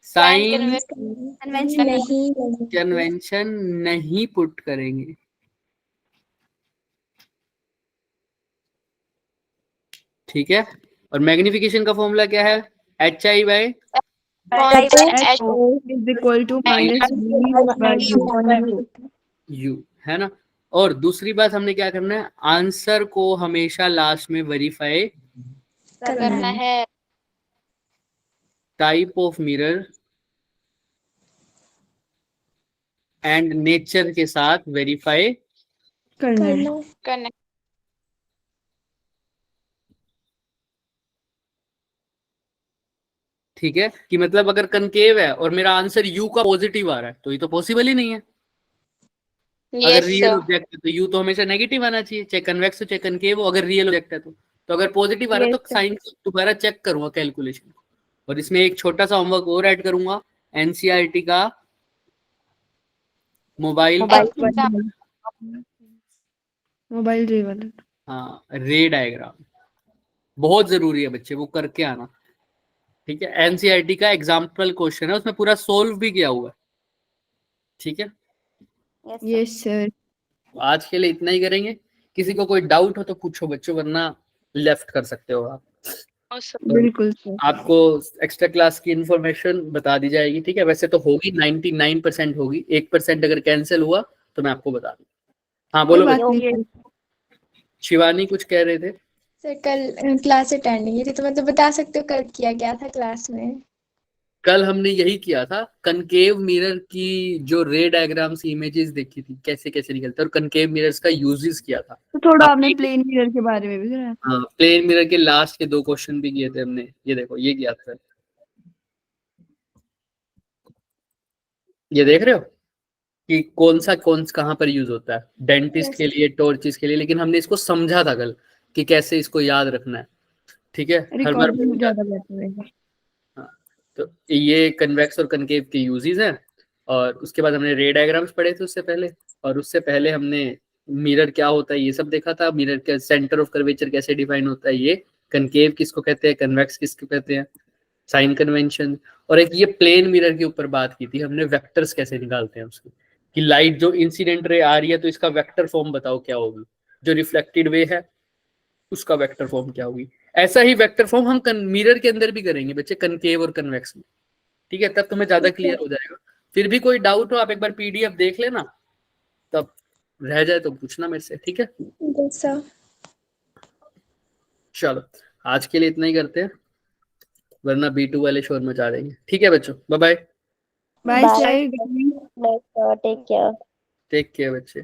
साइन कन्वेंशन नहीं. कन्वेंशन नहीं पुट करेंगे, ठीक है। और मैग्निफिकेशन का फॉर्मूला क्या है, h i by is equal to minus u, है ना। और दूसरी बात हमने क्या करना है, आंसर को हमेशा लास्ट में वेरीफाई करना है. Type of mirror and nature के साथ वेरीफाई करना है। करना. ठीक है। कि मतलब अगर कनकेव है और मेरा आंसर यू का पॉजिटिव आ रहा है तो ये तो पॉसिबल ही नहीं है। अगर Yes, रियल sir. ऑब्जेक्ट है तो यू तो हमेशा नेगेटिव आना चाहिए, चाहे कन्वेक्स हो चाहे कनकेव हो। अगर रियल ऑब्जेक्ट है तो अगर पॉजिटिव आ रहा है तो साइन दोबारा चेक करूंगा कैलकुलेशन को। और इसमें एक छोटा सा होमवर्क और ऐड करूंगा, एनसीईआरटी का मोबाइल रे वाला। हाँ रे डायग्राम बहुत जरूरी है बच्चे, वो करके आना, ठीक है। एनसीईआरटी का एग्जाम्पल क्वेश्चन है, उसमें पूरा सोल्व भी किया हुआ है, ठीक है। Yes sir. आज के लिए इतना ही करेंगे। किसी को कोई डाउट हो तो पूछो बच्चों, वरना लेफ्ट कर सकते हो आप। बिल्कुल सर। आपको एक्स्ट्रा क्लास की इंफॉर्मेशन बता दी जाएगी, ठीक है। वैसे तो होगी 99% होगी, 1% अगर कैंसिल हुआ तो मैं आपको बता दूँ। हाँ बोलो बच्चों। शिवानी कुछ कह रहे थे। सर कल क्लास अटेंड नहीं थी तो मतलब बता सकते हो कल किया गया था क्लास में. कल हमने यही किया था, कनकेव मिरर की जो रे डायग्राम से इमेजेस देखी थी कैसे कैसे निकलते हैं, और कनकेव मिरर्स का यूजेस किया था। तो थोड़ा आपने प्लेन मिरर के बारे में भी कराया। हाँ प्लेन मिरर के लास्ट के 2 क्वेश्चन भी किए थे हमने। ये देखो ये किया था, ये देख रहे हो कि कौन कहाँ पर यूज होता है, डेंटिस्ट के लिए, टॉर्चिस के लिए। लेकिन हमने इसको समझा था कल कि कैसे इसको याद रखना है, ठीक है। हर बार ज्यादा बेहतर है। तो ये कन्वेक्स और कनकेव के यूजेस हैं। और उसके बाद हमने रे डायग्राम्स पढ़े थे उससे पहले, और उससे पहले हमने मिरर क्या होता है ये सब देखा था, मिरर का सेंटर ऑफ कर्वेचर कैसे डिफाइन होता है, ये कनकेव किसको कहते हैं, कन्वेक्स किसको कहते हैं, साइन कन्वेंशन, और एक ये प्लेन मिरर के ऊपर बात की थी हमने, वेक्टर्स कैसे निकालते हैं उसके, कि लाइट जो इंसिडेंट रे आ रही है तो इसका वेक्टर फॉर्म बताओ क्या होगी, जो रिफ्लेक्टेड वे है उसका वेक्टर फॉर्म क्या होगी। ऐसा ही वेक्टर फॉर्म हम मिरर के अंदर भी करेंगे बच्चे, कनकेव और कन्वेक्स में, ठीक है, तब तुम्हें ज्यादा क्लियर हो जाएगा। फिर भी कोई डाउट हो आप एक बार पीडीएफ देख लेना, तब रह जाए तो पूछना मेरे से, ठीक है। Yes, sir. चलो आज के लिए इतना ही करते हैं, वरना B2 वाले शोर मचा देंगे, ठीक है बच्चों, bye bye, bye Bye. Sir, good evening. Take care. Take care बच्चे।